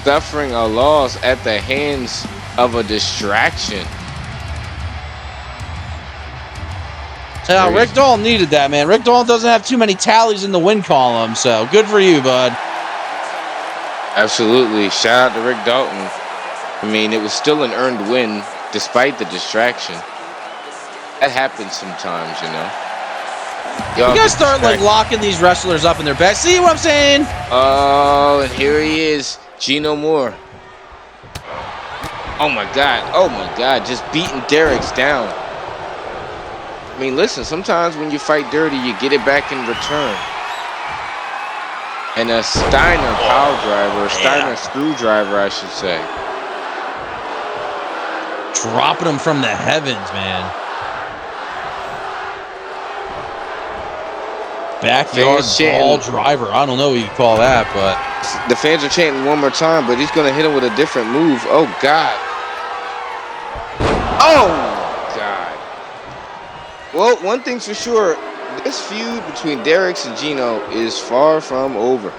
suffering a loss at the hands of a distraction. Rick Dalton needed that, man. Rick Dalton doesn't have too many tallies in the win column, so good for you, bud. Absolutely. Shout out to Rick Dalton. I mean, it was still an earned win despite the distraction. That happens sometimes, you know. You gotta start like locking these wrestlers up in their back. See what I'm saying? Oh, and here he is, Gino Moore. Oh my God, just beating Derek's down. I mean, listen, sometimes when you fight dirty, you get it back in return. And a Steiner power driver, Steiner screwdriver, I should say. Dropping him from the heavens, man. Backyard ball driver. I don't know what you call that, but the fans are chanting one more time, but he's going to hit him with a different move. Oh, God. Oh, God. Well, one thing's for sure. This feud between Derek's and Gino is far from over.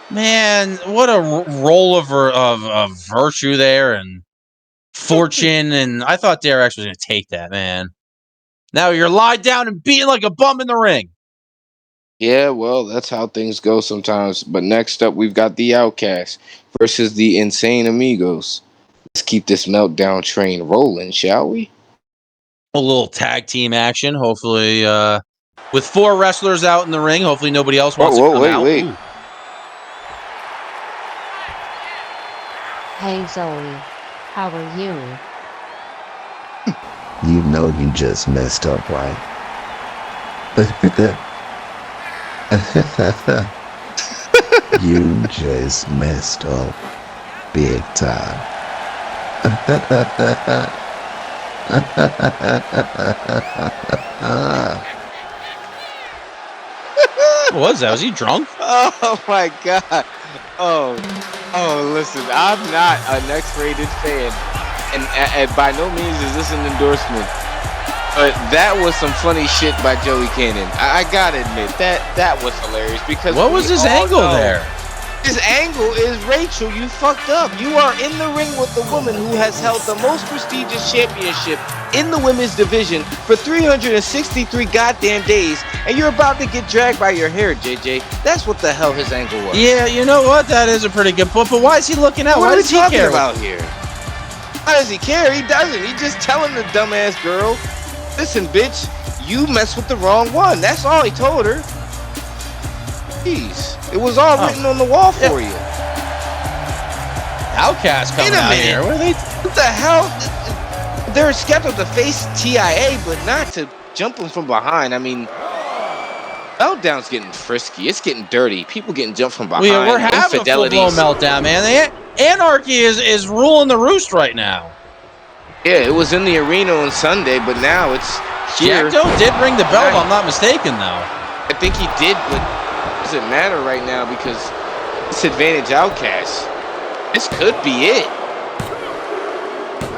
Man, what a roll of virtue there and fortune. And I thought Derek's was going to take that, man. Now you're lying down and beating like a bum in the ring. Yeah, well, that's how things go sometimes. But next up, we've got the Outcast versus the Insane Amigos. Let's keep this meltdown train rolling, shall we? A little tag team action. Hopefully, with 4 wrestlers out in the ring. Hopefully, nobody else wants to come out. Wait. Ooh. Hey Zoe, how are you? You know you just messed up, right? You just messed up big time. What was that? Was he drunk? Oh my God. Oh, listen, I'm not an X-rated fan, and by no means is this an endorsement. But that was some funny shit by Joey Cannon. I gotta admit that was hilarious because what was his angle there? His angle is, Rachel, you fucked up. You are in the ring with the woman who has held the most prestigious championship in the women's division for 363 goddamn days, and you're about to get dragged by your hair, JJ. That's what the hell his angle was. Yeah, you know what? That is a pretty good point. But why is he looking out? What why does he care about here? Why does he care? He doesn't. He's just telling the dumbass girl, listen, bitch, you messed with the wrong one. That's all he told her. Jeez. It was all written on the wall for you. Outcast coming out here. What the hell? They're scheduled to face TIA, but not to jump them from behind. I mean, Meltdown's getting frisky. It's getting dirty. People getting jumped from behind. We're having a full-blown meltdown, man. Anarchy is ruling the roost right now. Yeah, it was in the arena on Sunday, but now it's here. Jackdo did ring the bell, if I'm not mistaken, though. I think he did, but it doesn't matter right now because it's advantage Outcast. This could be it.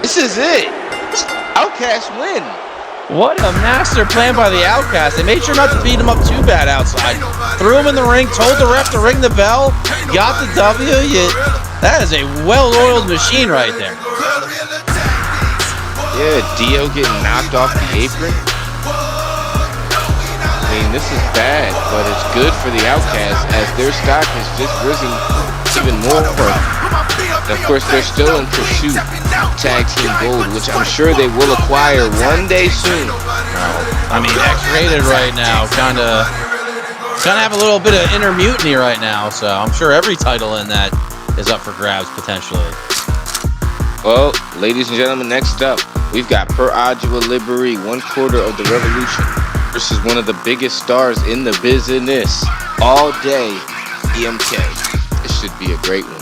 This is it. Outcast win. What a master plan by the Outcast. They made sure not to beat him up too bad outside. Threw him in the ring, told the ref to ring the bell, got the W. That is a well-oiled machine right there. Yeah, Dio getting knocked off the apron. I mean, this is bad, but it's good for the Outcast as their stock has just risen even more. And of course, they're still in pursuit of Tag Team Gold, which I'm sure they will acquire one day soon. I mean, X-Rated right now, kind of have a little bit of inner mutiny right now, so I'm sure every title in that is up for grabs potentially. Well, ladies and gentlemen, next up, we've got Per Ardua Liberi, 1/4 of the Revolution, versus one of the biggest stars in the business, All Day DMK. This should be a great one.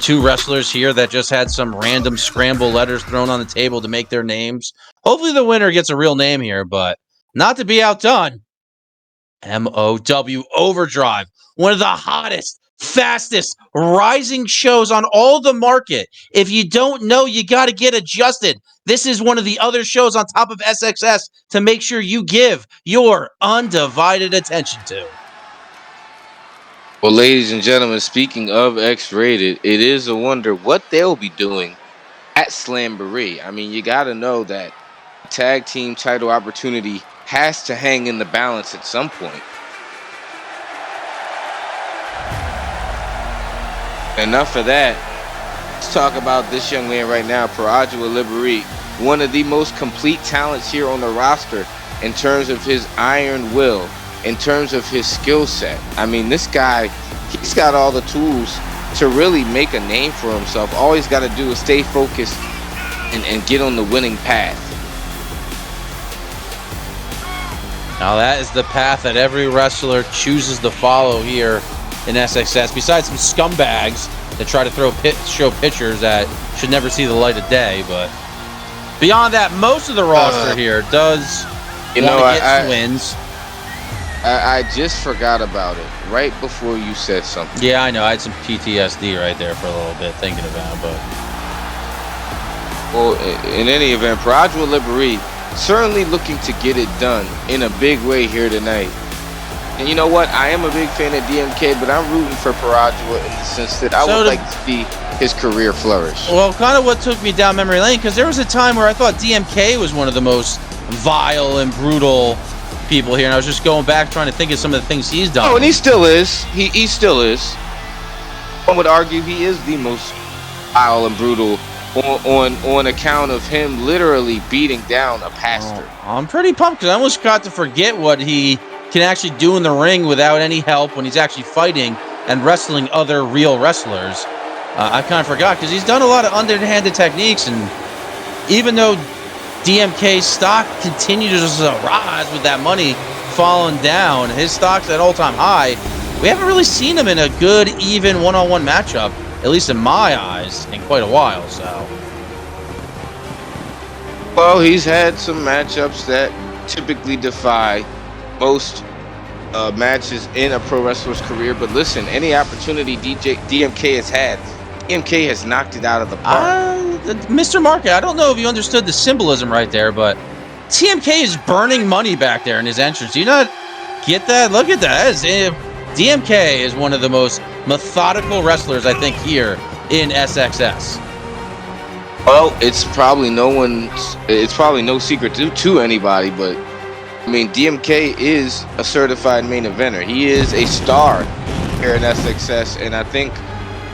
Two wrestlers here that just had some random scramble letters thrown on the table to make their names. Hopefully the winner gets a real name here, but not to be outdone. MOW Overdrive, one of the hottest, fastest, rising shows on all the market. If you don't know, you got to get adjusted. This is one of the other shows on top of SXS to make sure you give your undivided attention to. Well, ladies and gentlemen, speaking of X-Rated, it is a wonder what they'll be doing at Slamboree. I mean, you got to know that tag team title opportunity has to hang in the balance at some point. Enough of that. Let's talk about this young man right now, Per Ardua Liberi, one of the most complete talents here on the roster in terms of his iron will, in terms of his skill set. I mean, this guy, he's got all the tools to really make a name for himself. All he's got to do is stay focused and get on the winning path. Now that is the path that every wrestler chooses to follow here in SXS, besides some scumbags that try to show pictures that should never see the light of day. But beyond that, most of the roster here does get wins. I just forgot about it right before you said something. Yeah, I know. I had some PTSD right there for a little bit thinking about it. But well, in any event, Per Ardua Liberi certainly looking to get it done in a big way here tonight. And you know what? I am a big fan of DMK, but I'm rooting for Per Ardua in the sense that I would like to see his career flourish. Well, kind of what took me down memory lane, because there was a time where I thought DMK was one of the most vile and brutal people here, and I was just going back trying to think of some of the things he's done. Oh, and he still is. He still is. One would argue he is the most vile and brutal on account of him literally beating down a pastor. I'm pretty pumped because I almost got to forget what he can actually do in the ring without any help when he's actually fighting and wrestling other real wrestlers. I kind of forgot because he's done a lot of underhanded techniques, and even though DMK's stock continues to rise with that money falling down, his stock's at all-time high. We haven't really seen him in a good, even one-on-one matchup, at least in my eyes, in quite a while. So, well, he's had some matchups that typically defy most matches in a pro wrestler's career. But listen, any opportunity DMK has had, DMK has knocked it out of the park. Mr. Market, I don't know if you understood the symbolism right there, but TMK is burning money back there in his entrance. Do you not get that? Look at that. DMK is one of the most methodical wrestlers, I think, here in SXS. Well, it's probably no secret to anybody, but I mean, DMK is a certified main eventer. He is a star here in SXS, and I think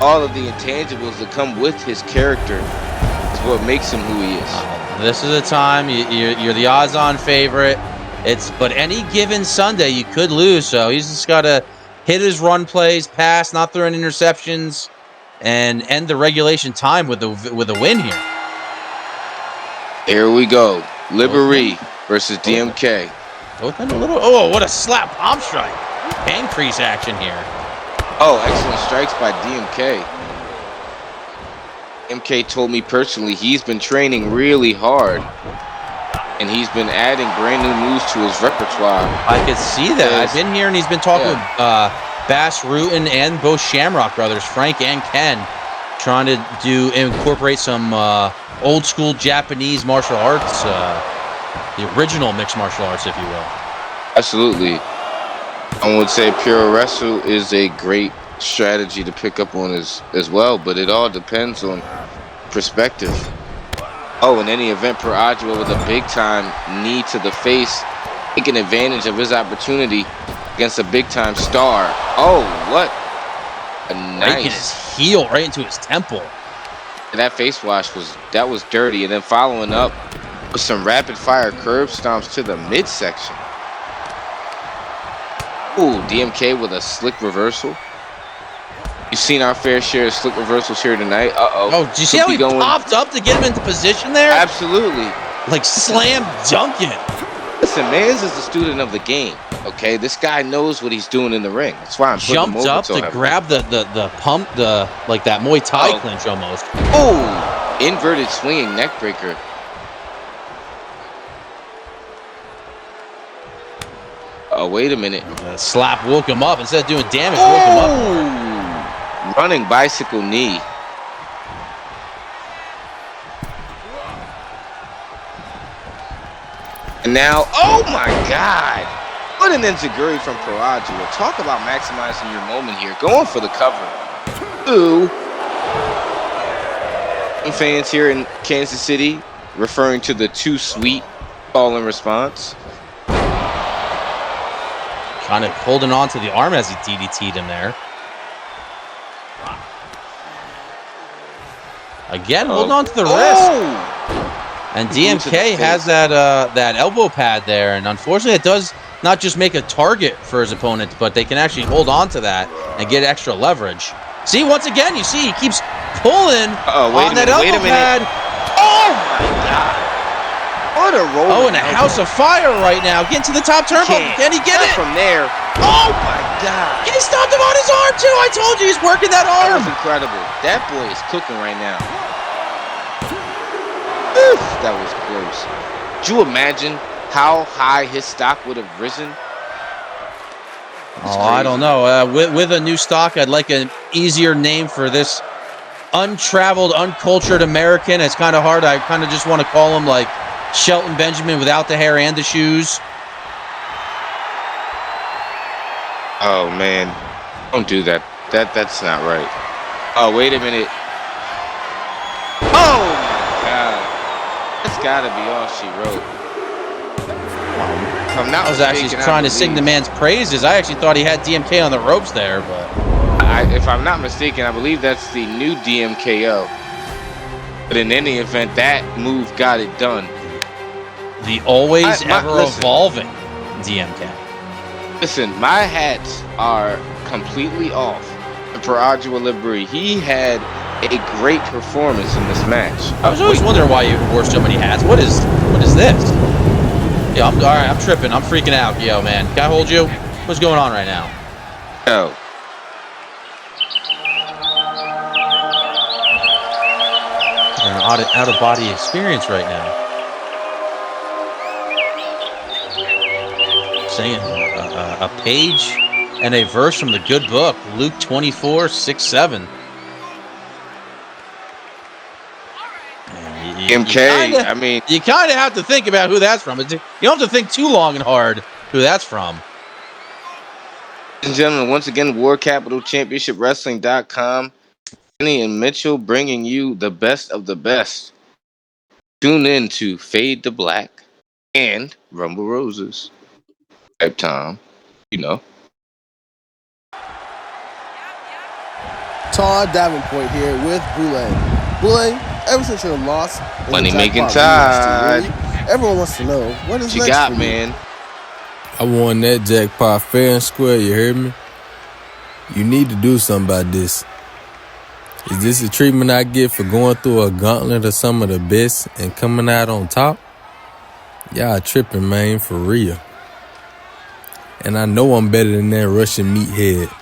all of the intangibles that come with his character is what makes him who he is. This is a time you're the odds-on favorite. But any given Sunday you could lose, so he's just got to hit his run plays, pass, not throw any interceptions, and end the regulation time with a win here. Here we go, Liberi versus DMK. Oh, what a slap palm strike! Pain crease action here. Oh, excellent strikes by DMK. DMK told me personally he's been training really hard, and he's been adding brand new moves to his repertoire. I could see that. I've been here, and he's been talking with Bass Rutten and both Shamrock brothers, Frank and Ken, trying to incorporate some old school Japanese martial arts, the original mixed martial arts, if you will. Absolutely. I would say Pure Wrestle is a great strategy to pick up on as well, but it all depends on perspective. Oh, in any event, Peradua with a big time knee to the face, taking advantage of his opportunity against a big time star. Oh, what a Breaking nice his heel right into his temple. And that face wash was dirty, and then following up with some rapid fire curb stomps to the midsection. Ooh, DMK with a slick reversal. You've seen our fair share of slick reversals here tonight. Oh, did you see how he popped up to get him into position there? Absolutely. Like slam dunking. Listen, Mans is a student of the game. Okay, this guy knows what he's doing in the ring. That's why I'm putting him over jumped up to grab the pump, like that Muay Thai clinch almost. Oh, inverted swinging neck breaker. Oh, wait a minute. Slap woke him up. Instead of doing damage, woke him up. Running bicycle knee. And now, oh my God. What an enziguri from Peradua. Talk about maximizing your moment here. Going for the cover. Ooh. Some fans here in Kansas City referring to the too sweet call in response. Kind of holding on to the arm as he DDT'd him there. Again, holding on to the wrist. And DMK has that elbow pad there, and unfortunately, it does not just make a target for his opponent, but they can actually hold on to that and get extra leverage. See, once again, you see he keeps pulling on that elbow pad. Oh my God! What a roll! Oh, and a house of fire right now. Getting to the top turnbuckle. Can he get it from there? Oh my God! He stopped him on his arm too. I told you he's working that arm. That was incredible. That boy is cooking right now. That was close. Could you imagine how high his stock would have risen? Oh, I don't know. With a new stock, I'd like an easier name for this untraveled, uncultured American. It's kind of hard. I kind of just want to call him like Shelton Benjamin without the hair and the shoes. Oh man, don't do that. That's not right. Oh, wait a minute. Oh my God. That's gotta be all she wrote. If I'm not I was actually trying to sing the man's praises. I actually thought he had DMK on the ropes there, but if I'm not mistaken, I believe that's the new DMKO. But in any event, that move got it done. The always evolving DMK. Listen, my hats are completely off. Peradua Libri, he had a great performance in this match. I was always wondering why you wore so many hats. What is this? Yeah, all right, I'm tripping. I'm freaking out. Yo, man. Can I hold you? What's going on right now? Yo. An out-of-body experience right now. Saying a page and a verse from the good book, Luke 24:6-7. MK, I mean, you kind of have to think about who that's from. You don't have to think too long and hard who that's from. Ladies and gentlemen, once again, War Capital Championship Wrestling.com. Kenny and Mitchell bringing you the best of the best. Tune in to Fade to Black and Rumble Roses. Type time, you know. Todd Davenport here with Boulay. Boulay, ever since your loss, Money making Todd. Everyone wants to know what is you next got, for man. You? I won that jackpot fair and square. You heard me? You need to do something about this. Is this the treatment I get for going through a gauntlet of some of the best and coming out on top? Y'all tripping, man, for real. And I know I'm better than that Russian meathead.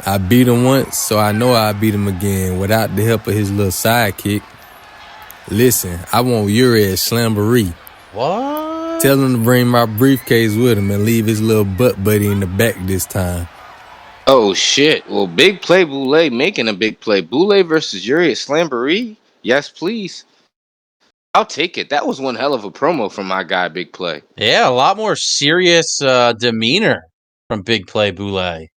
I beat him once, so I know I'll beat him again without the help of his little sidekick. Listen, I want Yuri at Slamboree. What? Tell him to bring my briefcase with him and leave his little butt buddy in the back this time. Oh, shit. Well, big play Boulay making a big play. Boulay versus Yuri at Slamboree? Yes, please. I'll take it. That was one hell of a promo from my guy, Big Play. Yeah, a lot more serious demeanor from Big Play Boulay.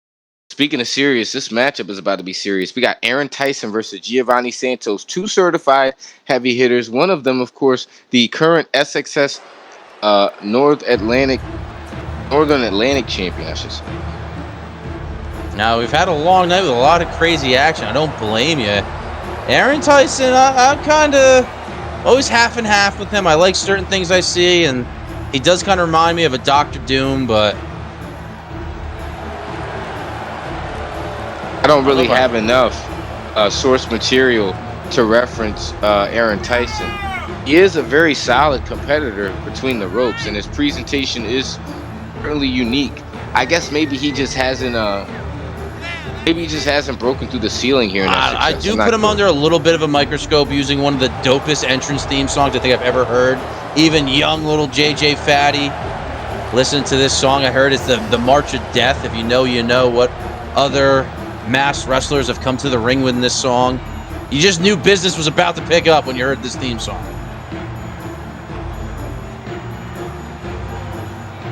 Speaking of serious, this matchup is about to be serious. We got Aaron Tyson versus Giovanni Santos, 2 certified heavy hitters. One of them, of course, the current SXS Northern Atlantic champion, I should say. Now, we've had a long night with a lot of crazy action. I don't blame you. Aaron Tyson, I'm kind of always half and half with him. I like certain things I see, and he does kind of remind me of a Dr. Doom, but I don't really have enough source material to reference Aaron Tyson. He is a very solid competitor between the ropes, and his presentation is really unique. I guess maybe he just hasn't broken through the ceiling here. I do put him under a little bit of a microscope using one of the dopest entrance theme songs I think I've ever heard. Even young little JJ Fatty. Listen to this song. I heard it's the March of Death. If you know, you know. What other masked wrestlers have come to the ring with this song? You just knew business was about to pick up when you heard this theme song.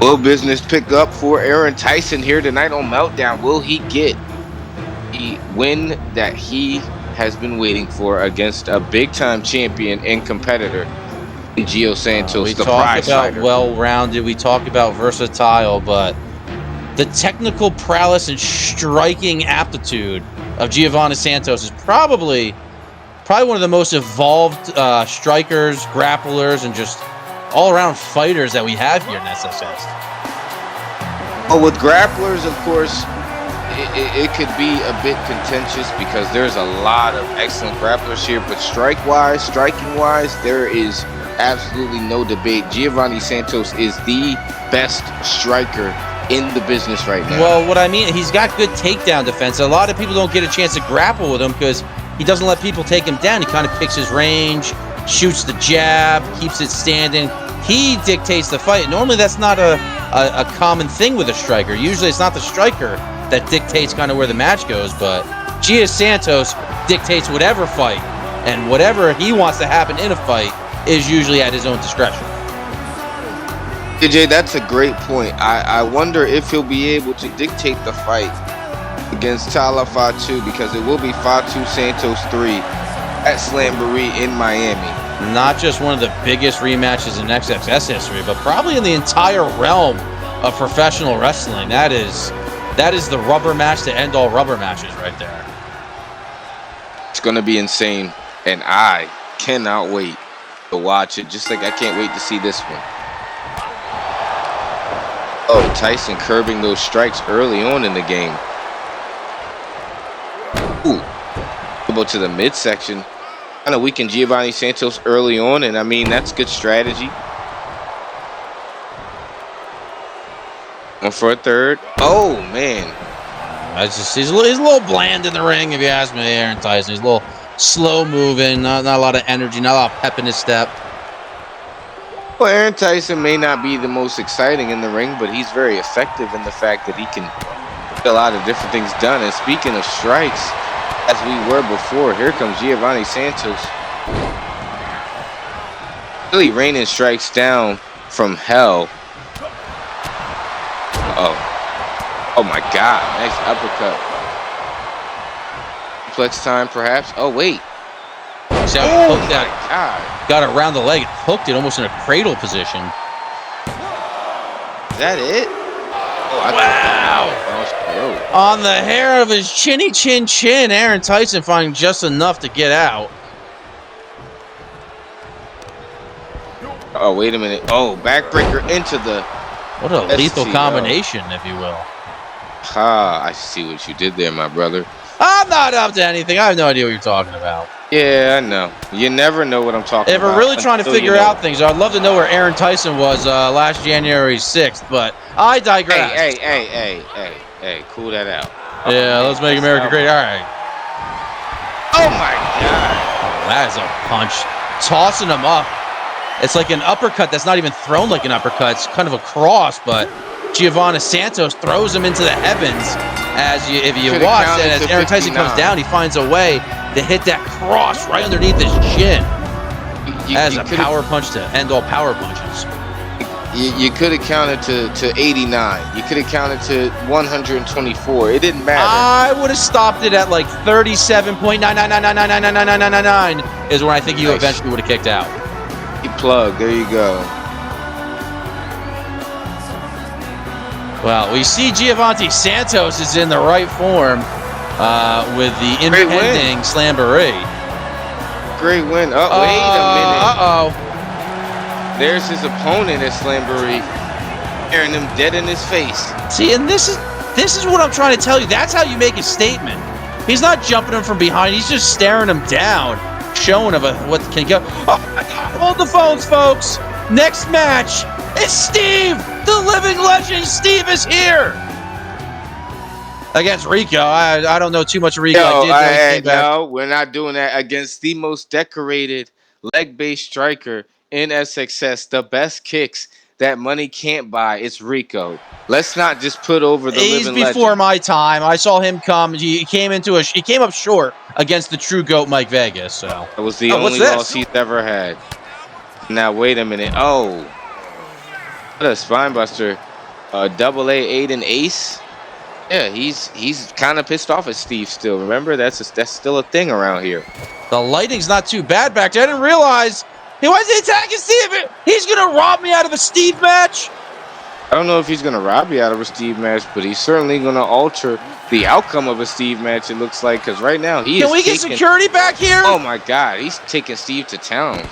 Will business pick up for Aaron Tyson here tonight on Meltdown? Will he get the win that he has been waiting for against a big-time champion and competitor, Gio Santos, the prize fighter? We talk about well-rounded, we talk about versatile, but the technical prowess and striking aptitude of Giovanni Santos is probably one of the most evolved strikers, grapplers, and just all-around fighters that we have here in SXS. Well, with grapplers, of course, it could be a bit contentious because there's a lot of excellent grapplers here, but striking-wise, there is absolutely no debate. Giovanni Santos is the best striker in the business right now. Well, what I mean, he's got good takedown defense. A lot of people don't get a chance to grapple with him because he doesn't let people take him down. He kind of picks his range, shoots the jab, keeps it standing. He dictates the fight. Normally, that's not a common thing with a striker. Usually, it's not the striker that dictates kind of where the match goes, but Gia Santos dictates whatever fight, and whatever he wants to happen in a fight is usually at his own discretion. AJ, that's a great point. I wonder if he'll be able to dictate the fight against Tala Fatu, because it will be Fatu Santos 3 at Slamboree in Miami. Not just one of the biggest rematches in SXS history, but probably in the entire realm of professional wrestling. That is the rubber match to end all rubber matches right there. It's going to be insane, and I cannot wait to watch it, just like I can't wait to see this one. Oh, Tyson curbing those strikes early on in the game. Ooh, go to the midsection. Kind of weakened Giovanni Santos early on, and I mean, that's good strategy. One for a third. Oh, man. He's a little bland in the ring, if you ask me, Aaron Tyson. He's a little slow moving, not a lot of energy, not a lot of pep in his step. Well, Aaron Tyson may not be the most exciting in the ring, but he's very effective in the fact that he can get a lot of different things done. And speaking of strikes, as we were before, here comes Giovanni Santos. Really raining strikes down from hell. Oh my God, nice uppercut. Flex time perhaps. Oh wait. See how he hooked that? God. Got it around the leg, hooked it almost in a cradle position. Is that it? Oh, Wow. On the hair of his chinny chin, Aaron Tyson finding just enough to get out. Oh, wait a minute. Oh, backbreaker into the... What a lethal combination, if you will. I see what you did there, my brother. I'm not up to anything. I have no idea what you're talking about. Yeah, I know. You never know what I'm talking about. If we're really trying to figure out things, I'd love to know where Aaron Tyson was last January 6th, but I digress. Hey, cool that out. Yeah, let's make America great. All right. Oh, my God. That is a punch. Tossing him up. It's like an uppercut that's not even thrown like an uppercut. It's kind of a cross, but Giovanni Santos throws him into the heavens. If you watch, and as Aaron Tyson comes down, he finds a way to hit that cross right underneath his chin. As a power punch to end all power punches. You could have counted to 89. You could have counted to 124. It didn't matter. I would have stopped it at like 37.99999999999 is when I think you eventually would have kicked out. You plug. There you go. Well, we see Giovanni Santos is in the right form with the impending Slamboree. Great win. Oh, wait a minute. Uh-oh. There's his opponent at Slamboree, staring him dead in his face. See, and this is what I'm trying to tell you. That's how you make a statement. He's not jumping him from behind. He's just staring him down, showing him what can go. Oh my God! Hold the phones, folks. Next match is Steve, the living legend. Steve is here against Rico. I don't know too much of Rico. No, we're not doing that against the most decorated leg-based striker in SXS, the best kicks that money can't buy. It's Rico. Let's not just put over the He's living before legend. my time. I saw him come. He came up short against the true GOAT Mike Vegas. So that was the only loss he's ever had. Now wait a minute. Oh, what a spine buster! Double A Aiden Ace. Yeah, he's kind of pissed off at Steve still. Remember, that's still a thing around here. The lighting's not too bad back there. I didn't realize he wasn't attacking Steve. He's gonna rob me out of a Steve match. I don't know if he's gonna rob you out of a Steve match, but he's certainly gonna alter the outcome of a Steve match. It looks like, because right now Can we get security back here? Oh my God, he's taking Steve to town.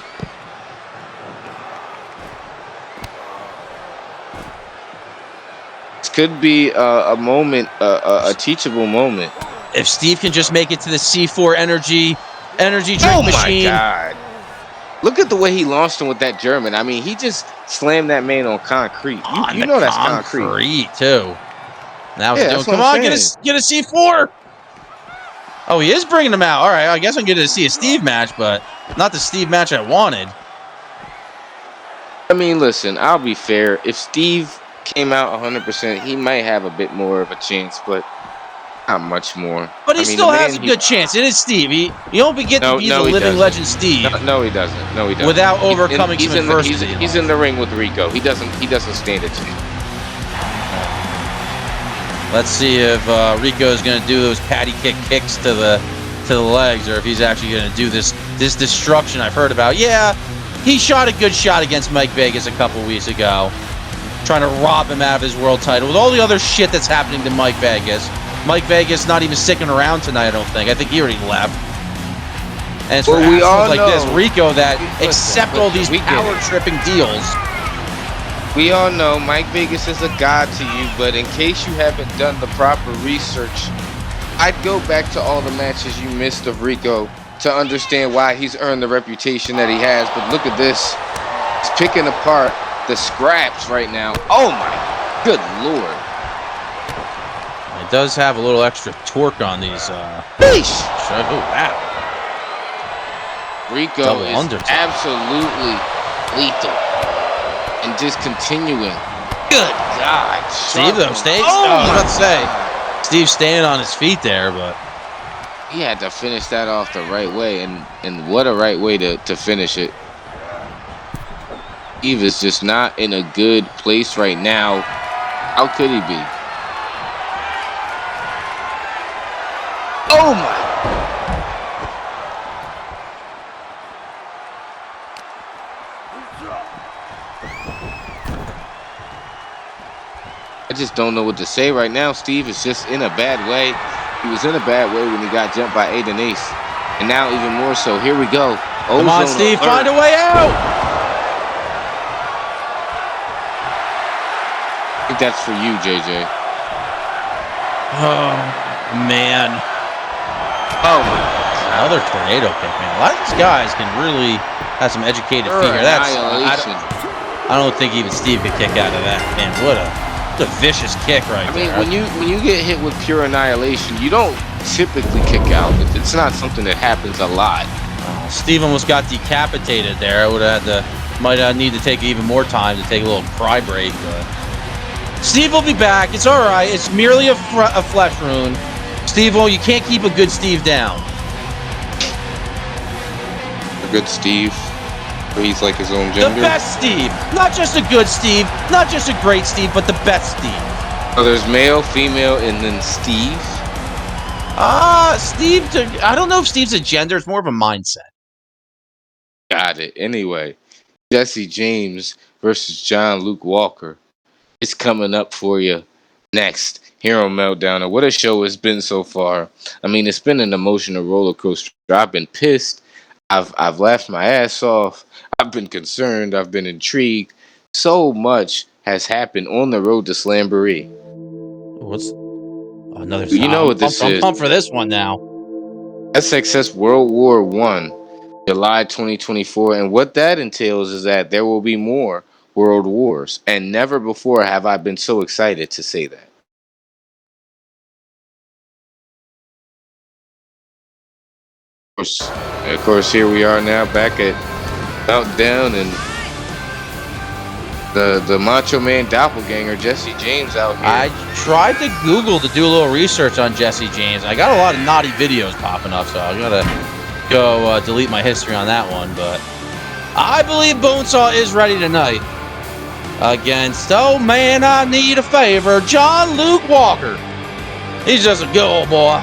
This could be a moment, a teachable moment. If Steve can just make it to the C4 energy drink machine. Oh my God. Look at the way he launched him with that German. I mean, he just slammed that man on concrete. You know that's concrete too. Now he's doing. Come on, get a C4. Oh, he is bringing him out. All right, I guess I'm getting to see a Steve match, but not the Steve match I wanted. I mean, listen, I'll be fair. If Steve came out 100%, he might have a bit more of a chance, but not much more. But he still has a good chance. It is Steve. You don't get to be the living legend Steve. No, he doesn't. No, he doesn't. Without overcoming some adversity. He's in the ring with Rico. He doesn't stand a chance. Let's see if Rico is going to do those patty kicks to the legs, or if he's actually going to do this destruction I've heard about. Yeah, he shot a good shot against Mike Vegas a couple weeks ago, trying to rob him out of his world title with all the other shit that's happening to Mike Vegas. Mike Vegas not even sticking around tonight, I don't think. I think he already left. And it's for assholes like this, Rico, that accept all these power-tripping deals. We all know Mike Vegas is a god to you, but in case you haven't done the proper research, I'd go back to all the matches you missed of Rico to understand why he's earned the reputation that he has. But look at this. He's picking apart the scraps right now. Oh my good Lord. It does have a little extra torque on these. Oh, wow. Rico is absolutely lethal. And just continuing. Good God. Steve, though, I was about to say, Steve's staying on his feet there, but he had to finish that off the right way, and what a right way to finish it. Steve is just not in a good place right now. How could he be? Oh my. I just don't know what to say right now. Steve is just in a bad way. He was in a bad way when he got jumped by Aiden Ace. And now even more so. Here we go. Come on, Steve, find a way out. I think that's for you, JJ. Oh, man. Oh, my. Another tornado kick, man. A lot of these guys can really have some educated feet here. I don't think even Steve could kick out of that, man. What a vicious kick right there. I mean, when you get hit with pure annihilation, you don't typically kick out. It's not something that happens a lot. Oh, Steve almost got decapitated there. I would have might need to take even more time to take a little cry break. But Steve will be back. It's all right. It's merely a flesh wound. Steve, you can't keep a good Steve down. A good Steve. He's like his own The gender. best Steve. Not just a good Steve, not just a great Steve, but the best Steve. Oh, there's male, female, and then Steve. Steve, I don't know if Steve's a gender. It's more of a mindset. Got it. Anyway, Jesse James versus John Luke Walker. It's coming up for you next here on Meltdown. And what a show it's been so far. I mean, it's been an emotional roller coaster. I've been pissed. I've laughed my ass off. I've been concerned. I've been intrigued. So much has happened on the road to Slamboree. What's another? You know what this I'm is? pumped for this one now. SXS World War I, July 2024. And what that entails is that there will be more World Wars. And never before have I been so excited to say that. Of course, here we are now back at Meltdown, and the Macho Man doppelganger Jesse James out here. I tried to Google to do a little research on Jesse James. I got a lot of naughty videos popping up, so I gotta go delete my history on that one. But I believe Bonesaw is ready tonight against, oh man, I need a favor, John Luke Walker. He's just a good old boy.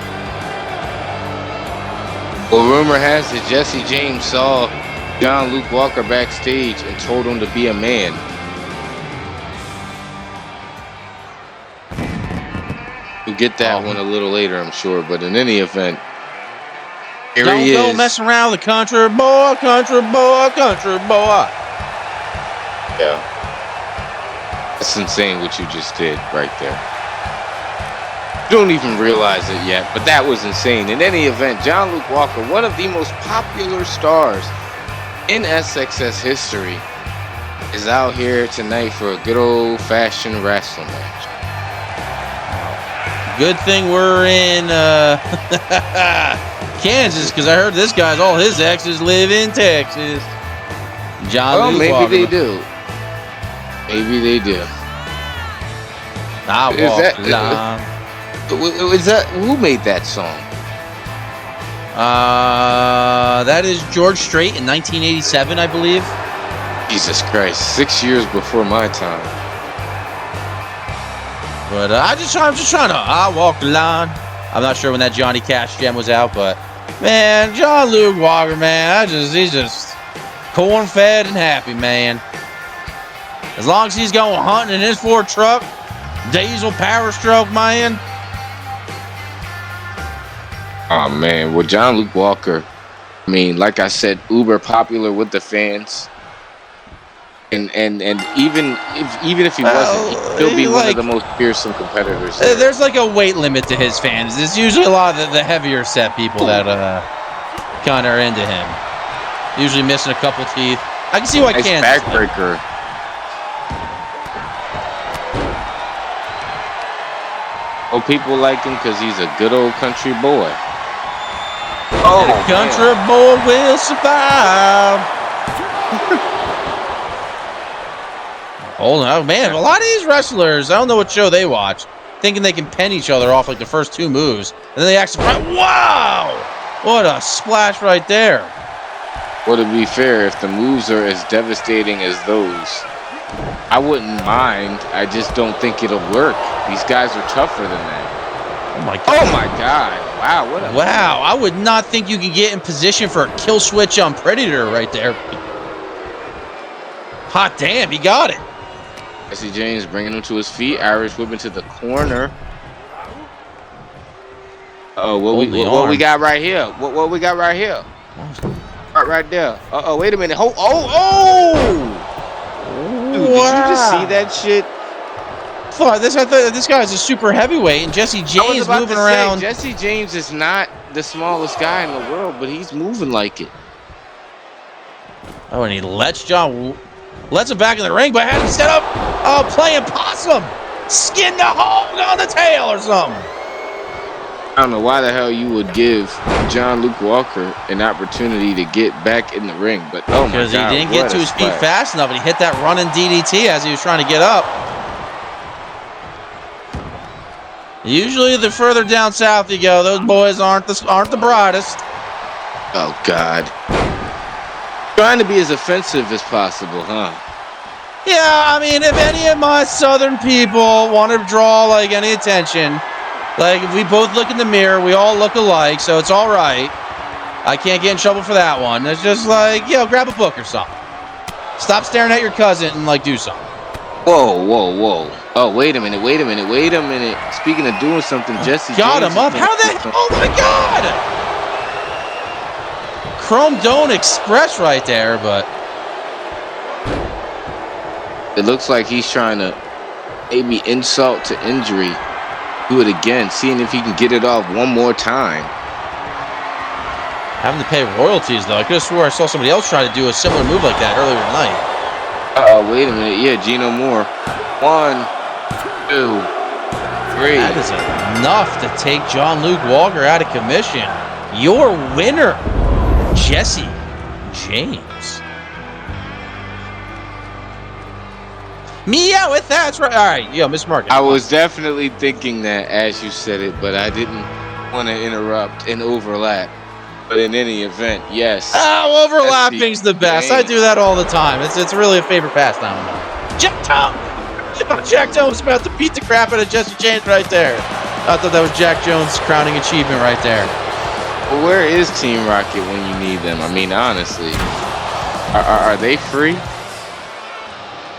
Well, rumor has it Jesse James saw John Luke Walker backstage and told him to be a man. We'll get that one a little later, I'm sure. But in any event, here he is. Don't go messing around with the country boy, country boy, country boy. Yeah. That's insane what you just did right there. You don't even realize it yet, but that was insane. In any event, John Luke Walker, one of the most popular stars in SXS history, is out here tonight for a good old-fashioned wrestling match. Good thing we're in Kansas, because I heard this guy's all his exes live in Texas. John Luke maybe Walker. they do. Maybe they do. I walk the line. Is that who made that song? That is George Strait in 1987, I believe. Jesus Christ, 6 years before my time. But I'm just trying to. I walk the line. I'm not sure when that Johnny Cash gem was out, but man, John Luke Walker, man, he's just corn-fed and happy, man. As long as he's going hunting in his Ford truck, diesel power stroke, man. Oh man, well, John Luke Walker, I mean, like I said, uber popular with the fans. And even if he wasn't, he'd still be one of the most fearsome competitors. There's like a weight limit to his fans. There's usually a lot of the heavier set people that kind of are into him. Usually missing a couple teeth. I can see why nice Kansas. Backbreaker. Oh, people like him because he's a good old country boy. Oh, the country boy will survive. Hold on, man. A lot of these wrestlers, I don't know what show they watch, thinking they can pen each other off like the first two moves, and then they actually, wow! What a splash right there. Well, to be fair, if the moves are as devastating as those, I wouldn't mind. I just don't think it'll work. These guys are tougher than that. Oh my god. Oh my god. Wow, what a wow, I would not think you could get in position for a kill switch on Predator right there. Hot damn, he got it. Jesse James bringing him to his feet. Irish whip into the corner. Oh, what we got right here? What we got right here? Right there. Wait a minute. Dude, did you just see that shit? I thought this guy's a super heavyweight, and Jesse James moving around. Jesse James is not the smallest guy in the world, but he's moving like it. Oh, and he lets him back in the ring, but had him set up playing possum. Skin the hog on the tail or something. I don't know why the hell you would give John Luke Walker an opportunity to get back in the ring, but oh my god. Because he didn't get to his feet fast enough, and he hit that running DDT as he was trying to get up. Usually the further down south you go, those boys aren't the brightest. Oh god. Trying to be as offensive as possible, huh? Yeah, I mean, if any of my southern people want to draw, like, any attention, like, if we both look in the mirror, we all look alike, so it's all right. I can't get in trouble for that one. It's just like, grab a book or something. Stop staring at your cousin and, like, do something. Whoa, whoa, whoa. Oh, wait a minute. Speaking of doing something, Jesse Got James him up. How the hell? Oh, my God! Chrome Dome Express right there, but... It looks like he's trying to maybe insult to injury. Do it again, seeing if he can get it off one more time. Having to pay royalties, though. I could have swore I saw somebody else try to do a similar move like that earlier tonight. Uh-oh, wait a minute. Yeah, Gino Moore. 1, 2, 3. That is enough to take John Luke Walker out of commission. Your winner, Jesse James. Meow, that's right. All right, Miss Market. I was definitely thinking that as you said it, but I didn't want to interrupt and overlap. But in any event, yes. Oh, overlapping's the best. I do that all the time. It's really a favorite pastime of mine. Jack Jones about to beat the crap out of Jesse James right there. I thought that was Jack Jones' crowning achievement right there. Well, where is Team Rocket when you need them? I mean, honestly, are they free?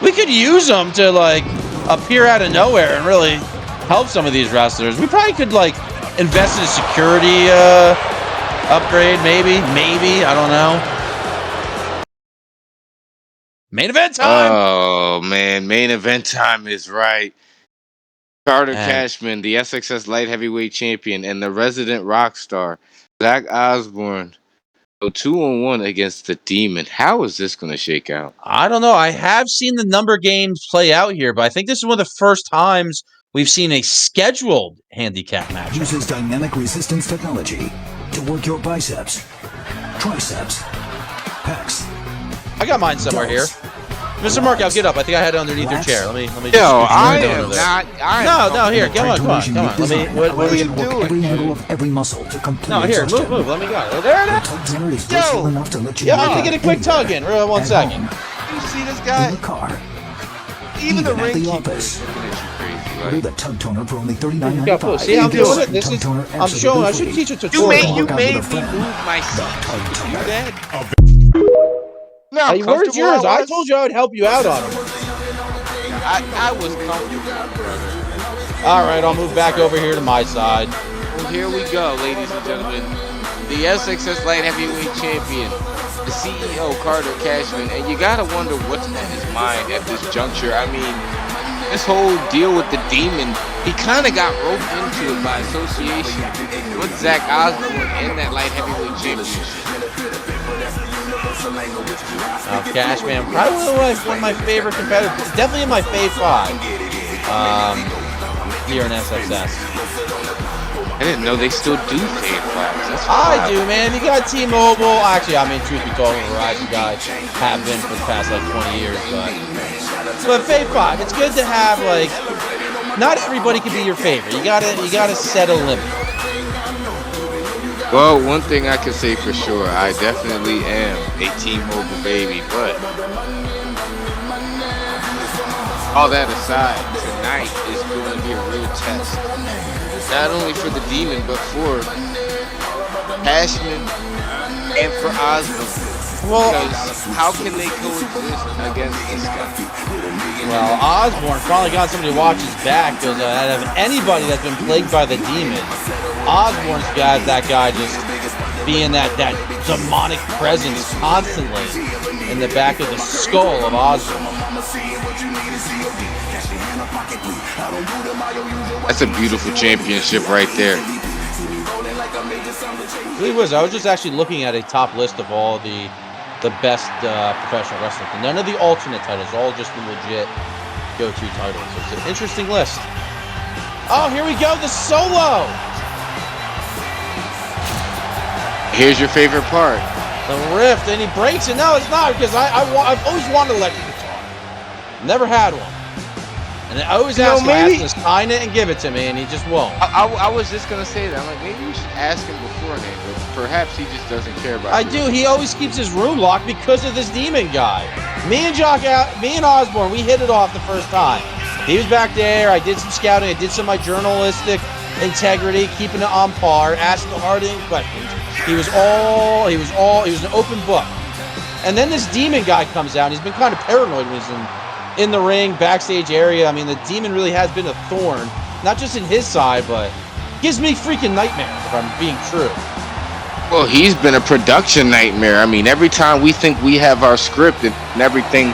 We could use them to, like, appear out of nowhere and really help some of these wrestlers. We probably could, like, invest in a security upgrade, maybe, I don't know. Main event time! Oh, man, main event time is right. Carter Cashman, the SXS Light Heavyweight Champion, and the resident rock star, Zach Osborne, go 2-on-1 against the Demon. How is this going to shake out? I don't know. I have seen the number games play out here, but I think this is one of the first times we've seen a scheduled handicap match. Uses dynamic resistance technology to work your biceps, triceps, pecs. I got mine somewhere here. Mr. Mark, I'll get up. I think I had it underneath your chair. Let me. Yo, I am not. No, here. Come on. What are we doing? Every angle of every muscle to complete. No, here, move. Let me go. There it is. Yo, I'm going to get a quick tug in. 1 second. You see this guy? In the car. Even the ring office. The tug toner for only $39.95. See, I'm doing it. This is. I'm showing. I should teach a tutorial. You made me move my seat. You do that? No, hey, where's yours? I told you I would help you out on it. I was comfortable. All right, I'll move back over here to my side. Well, here we go, ladies and gentlemen. The SXS Light Heavyweight Champion, the CEO, Carter Cashman. And you got to wonder what's on his mind at this juncture. I mean, this whole deal with the Demon, he kind of got roped into it by association with Zach Osborne in that Light Heavyweight Championship. Cashman, probably one of my favorite competitors. Definitely in my fave 5 here in SXS. I didn't know they still do fave 5s. I do, man. You got T-Mobile. Actually, I mean, truth be told, Verizon guys have been for the past, 20 years. But fave 5, it's good to have, not everybody can be your favorite. You gotta set a limit. Well, one thing I can say for sure, I definitely am a T-Mobile baby, but all that aside, tonight is going to be a real test. Not only for the Demon, but for Cashman and for Osborne. Because how can they coexist against this guy? Well, Osborne finally got somebody to watch his back, because out of anybody that's been plagued by the Demon, Osborne's got that guy just being that demonic presence constantly in the back of the skull of Osborne. That's a beautiful championship right there. It was. I was just actually looking at a top list of all the best professional wrestlers. None of the alternate titles, all just the legit go-to titles. So it's an interesting list. Oh, here we go, the solo! Here's your favorite part. The rift, and he breaks it. No, it's not, because I've always wanted an electric guitar. Never had one. And I always ask him to sign it and give it to me, and he just won't. I was just going to say that. I'm like, maybe we should ask him beforehand. perhaps he just doesn't care about I you. do. He always keeps his room locked because of this demon guy. Me and Osborne, we hit it off the first time. He was back there. I did some scouting. I did some of my journalistic integrity, keeping it on par, asking the hard-hitting questions. He was an open book. And then this demon guy comes out. He's been kind of paranoid when he's in the ring, backstage area. I mean, the demon really has been a thorn, not just in his side, but gives me freaking nightmares, if I'm being true. Well, he's been a production nightmare. I mean, every time we think we have our script and everything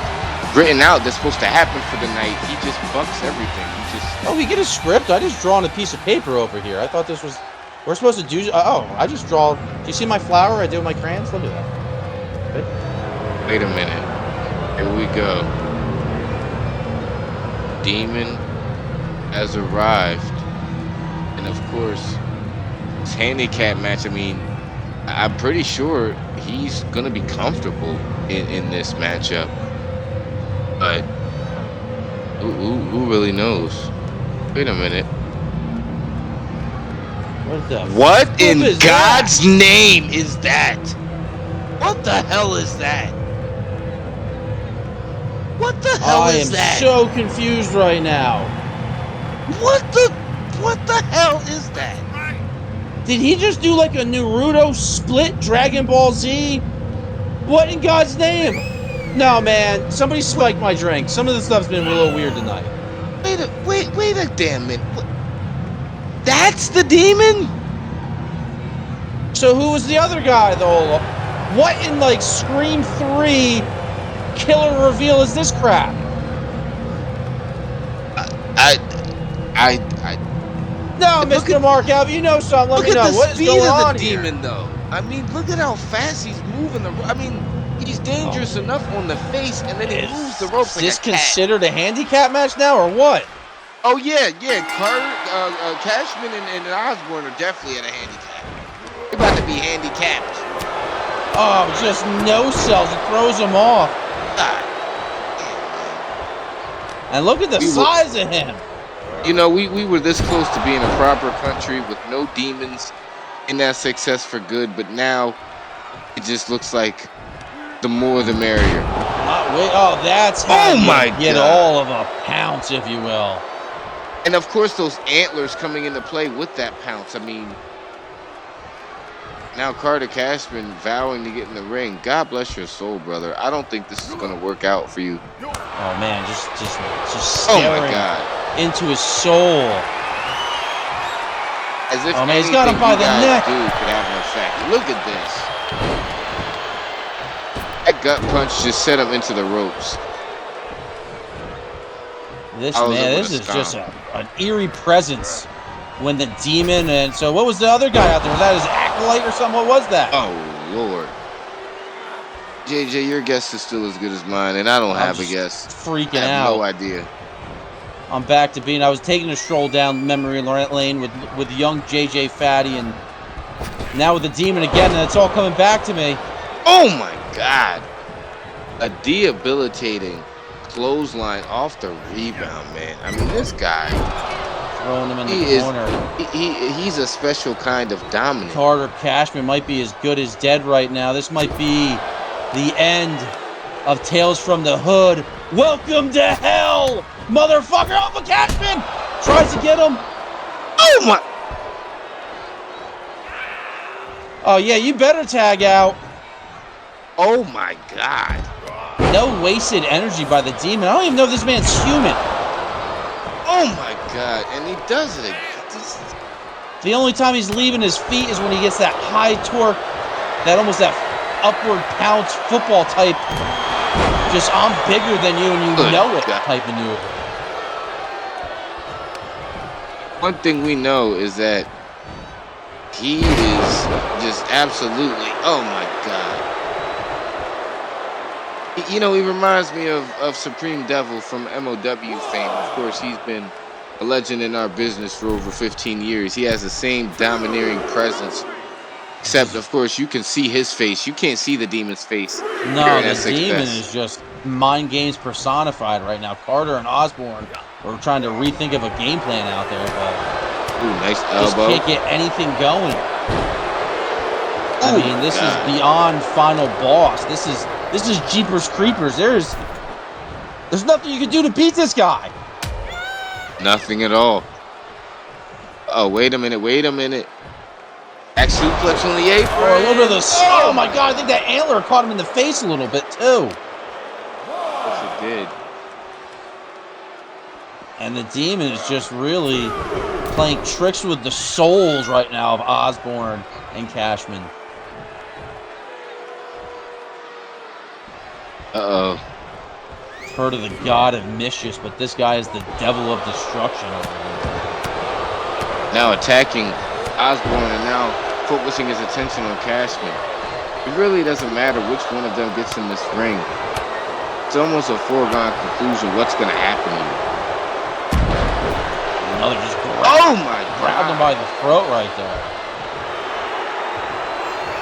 written out that's supposed to happen for the night, he just bucks everything. Oh, we get a script? I just draw on a piece of paper over here. I thought this was... We're supposed to do... I just draw... Do you see my flower I did with my crayons? Look at that. Good. Wait a minute. Here we go. Demon has arrived. And of course, this handicap match, I mean, I'm pretty sure he's going to be comfortable in this matchup. But who really knows? Wait a minute. What in God's name is that? What the hell is that? What the hell is that? I am so confused right now. What the hell is that? Did he just do like a Naruto split Dragon Ball Z? What in God's name? No, man. Somebody spiked my drink. Some of the stuff's been a little weird tonight. Wait a damn minute. That's the demon? So who was the other guy, though? What in, like, Scream 3 killer reveal is this crap? No, Mr. Mark Alvin, you know something. Let me know. What is going on the here? demon, though. I mean, look at how fast he's moving. I mean, he's dangerous enough on the face, and then he moves the ropes like a cat. Is this considered a handicap match now, or what? Oh, yeah. Carter, Cashman, and Osborne are definitely at a handicap. They're about to be handicapped. Oh, just no sells. It throws him off. And look at the size of him. You know, we were this close to being a proper country with no demons in SXS for good, but now it just looks like the more the merrier. Oh, that's how you get all of a pounce, if you will. And of course, those antlers coming into play with that pounce. I mean, now Carter Cashman vowing to get in the ring. God bless your soul, brother. I don't think this is going to work out for you. Oh man, just staring into his soul. As if man, he's got him by the neck. Dude, could have an effect. Look at this. That gut punch just set him into the ropes. This is just an eerie presence when the demon and so what was the other guy out there? Was that his acolyte or something? What was that? Oh Lord. JJ, your guess is still as good as mine, and I don't have a guess. Freaking out. I have no idea. I'm back to being. I was taking a stroll down memory lane with young JJ Fatty, and now with the demon again, and it's all coming back to me. Oh my God! A debilitating clothesline off the rebound, man. I mean, this guy throwing him in the corner. He's a special kind of dominant. Carter Cashman might be as good as dead right now. This might be the end of Tales from the Hood. Welcome to hell, motherfucker! Alpha Cashman tries to get him. Oh my! Oh yeah, you better tag out. Oh my God! No wasted energy by the demon. I don't even know if this man's human. Oh my God! And he does it. The only time he's leaving his feet is when he gets that high torque, that upward pounce football type. Just I'm bigger than you and you know it type maneuver. One thing we know is that he is just absolutely, oh my God. You know, he reminds me of Supreme Devil from MOW fame. Of course, he's been a legend in our business for over 15 years. He has the same domineering presence. Except, of course, you can see his face. You can't see the demon's face. No, the demon is just mind games personified right now. Carter and Osborne are trying to rethink of a game plan out there, but ooh, nice elbow. Just can't get anything going. I mean, this is beyond final boss. This is Jeepers Creepers. There's nothing you can do to beat this guy. Nothing at all. Oh, wait a minute. Back suplex on the apron. Oh, a little bit of the... Oh, my God. I think that antler caught him in the face a little bit, too. Yes, it did. And the Demon is just really playing tricks with the souls right now of Osborne and Cashman. Uh-oh. Heard of the God of Mischief, but this guy is the devil of destruction over here. Now attacking Osborne and now focusing his attention on Cashman. It really doesn't matter which one of them gets in this ring. It's almost a foregone conclusion what's going to happen here. Another just grabbed him by the throat right there.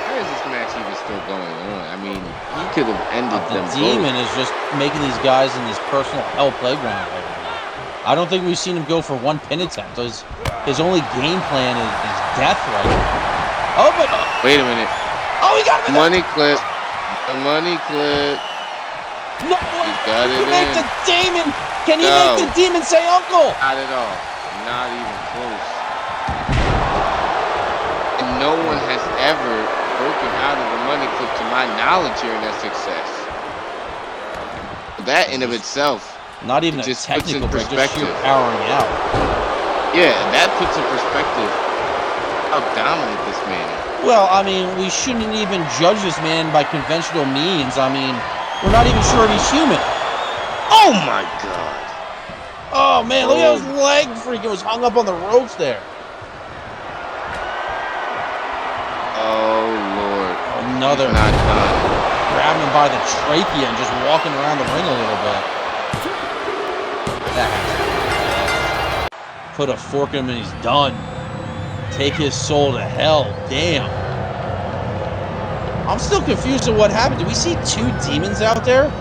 How is this match even still going on? I mean, he could have ended them both. The Demon is just making these guys in this personal hell playground right now. I don't think we've seen him go for one pin attempt. His only game plan is death right now. Oh, but... Wait a minute. Oh, he got him in Money clip. The money clip. No, he got it in. Make the Demon... Can he make the Demon say uncle? Not at all. Not even close. And no one has ever broken out of the money clip to my knowledge here in SXS. That in of itself... Not even a technical, but just sheer powering out. Yeah, that puts in perspective how dominant this man is. Well, I mean, we shouldn't even judge this man by conventional means. I mean, we're not even sure if he's human. Oh my God. Oh man, look at his leg freak. It was hung up on the ropes there. Oh Lord. Another. He's not done. Grabbing him by the trachea and just walking around the ring a little bit. Put a fork in him and he's done. Take his soul to hell. Damn. I'm still confused at what happened. Do we see two demons out there?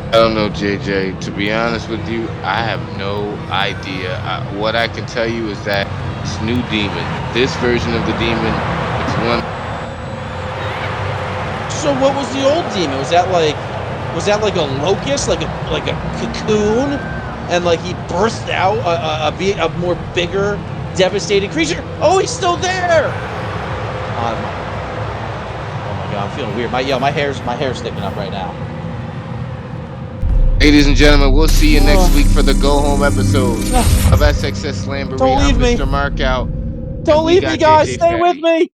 I don't know, JJ. To be honest with you, I have no idea. What I can tell you is that this new demon, this version of the demon, it's one. So what was the old demon? Was that like a locust, like a cocoon, and like he burst out a more bigger, devastating creature? Oh, he's still there! Oh my God, I'm feeling weird. My hair's sticking up right now. Ladies and gentlemen, we'll see you next week for the go home episode of SXS Slamboree. Don't leave me. I'm Mr. Mark out. Don't leave me, guys. Stay with me.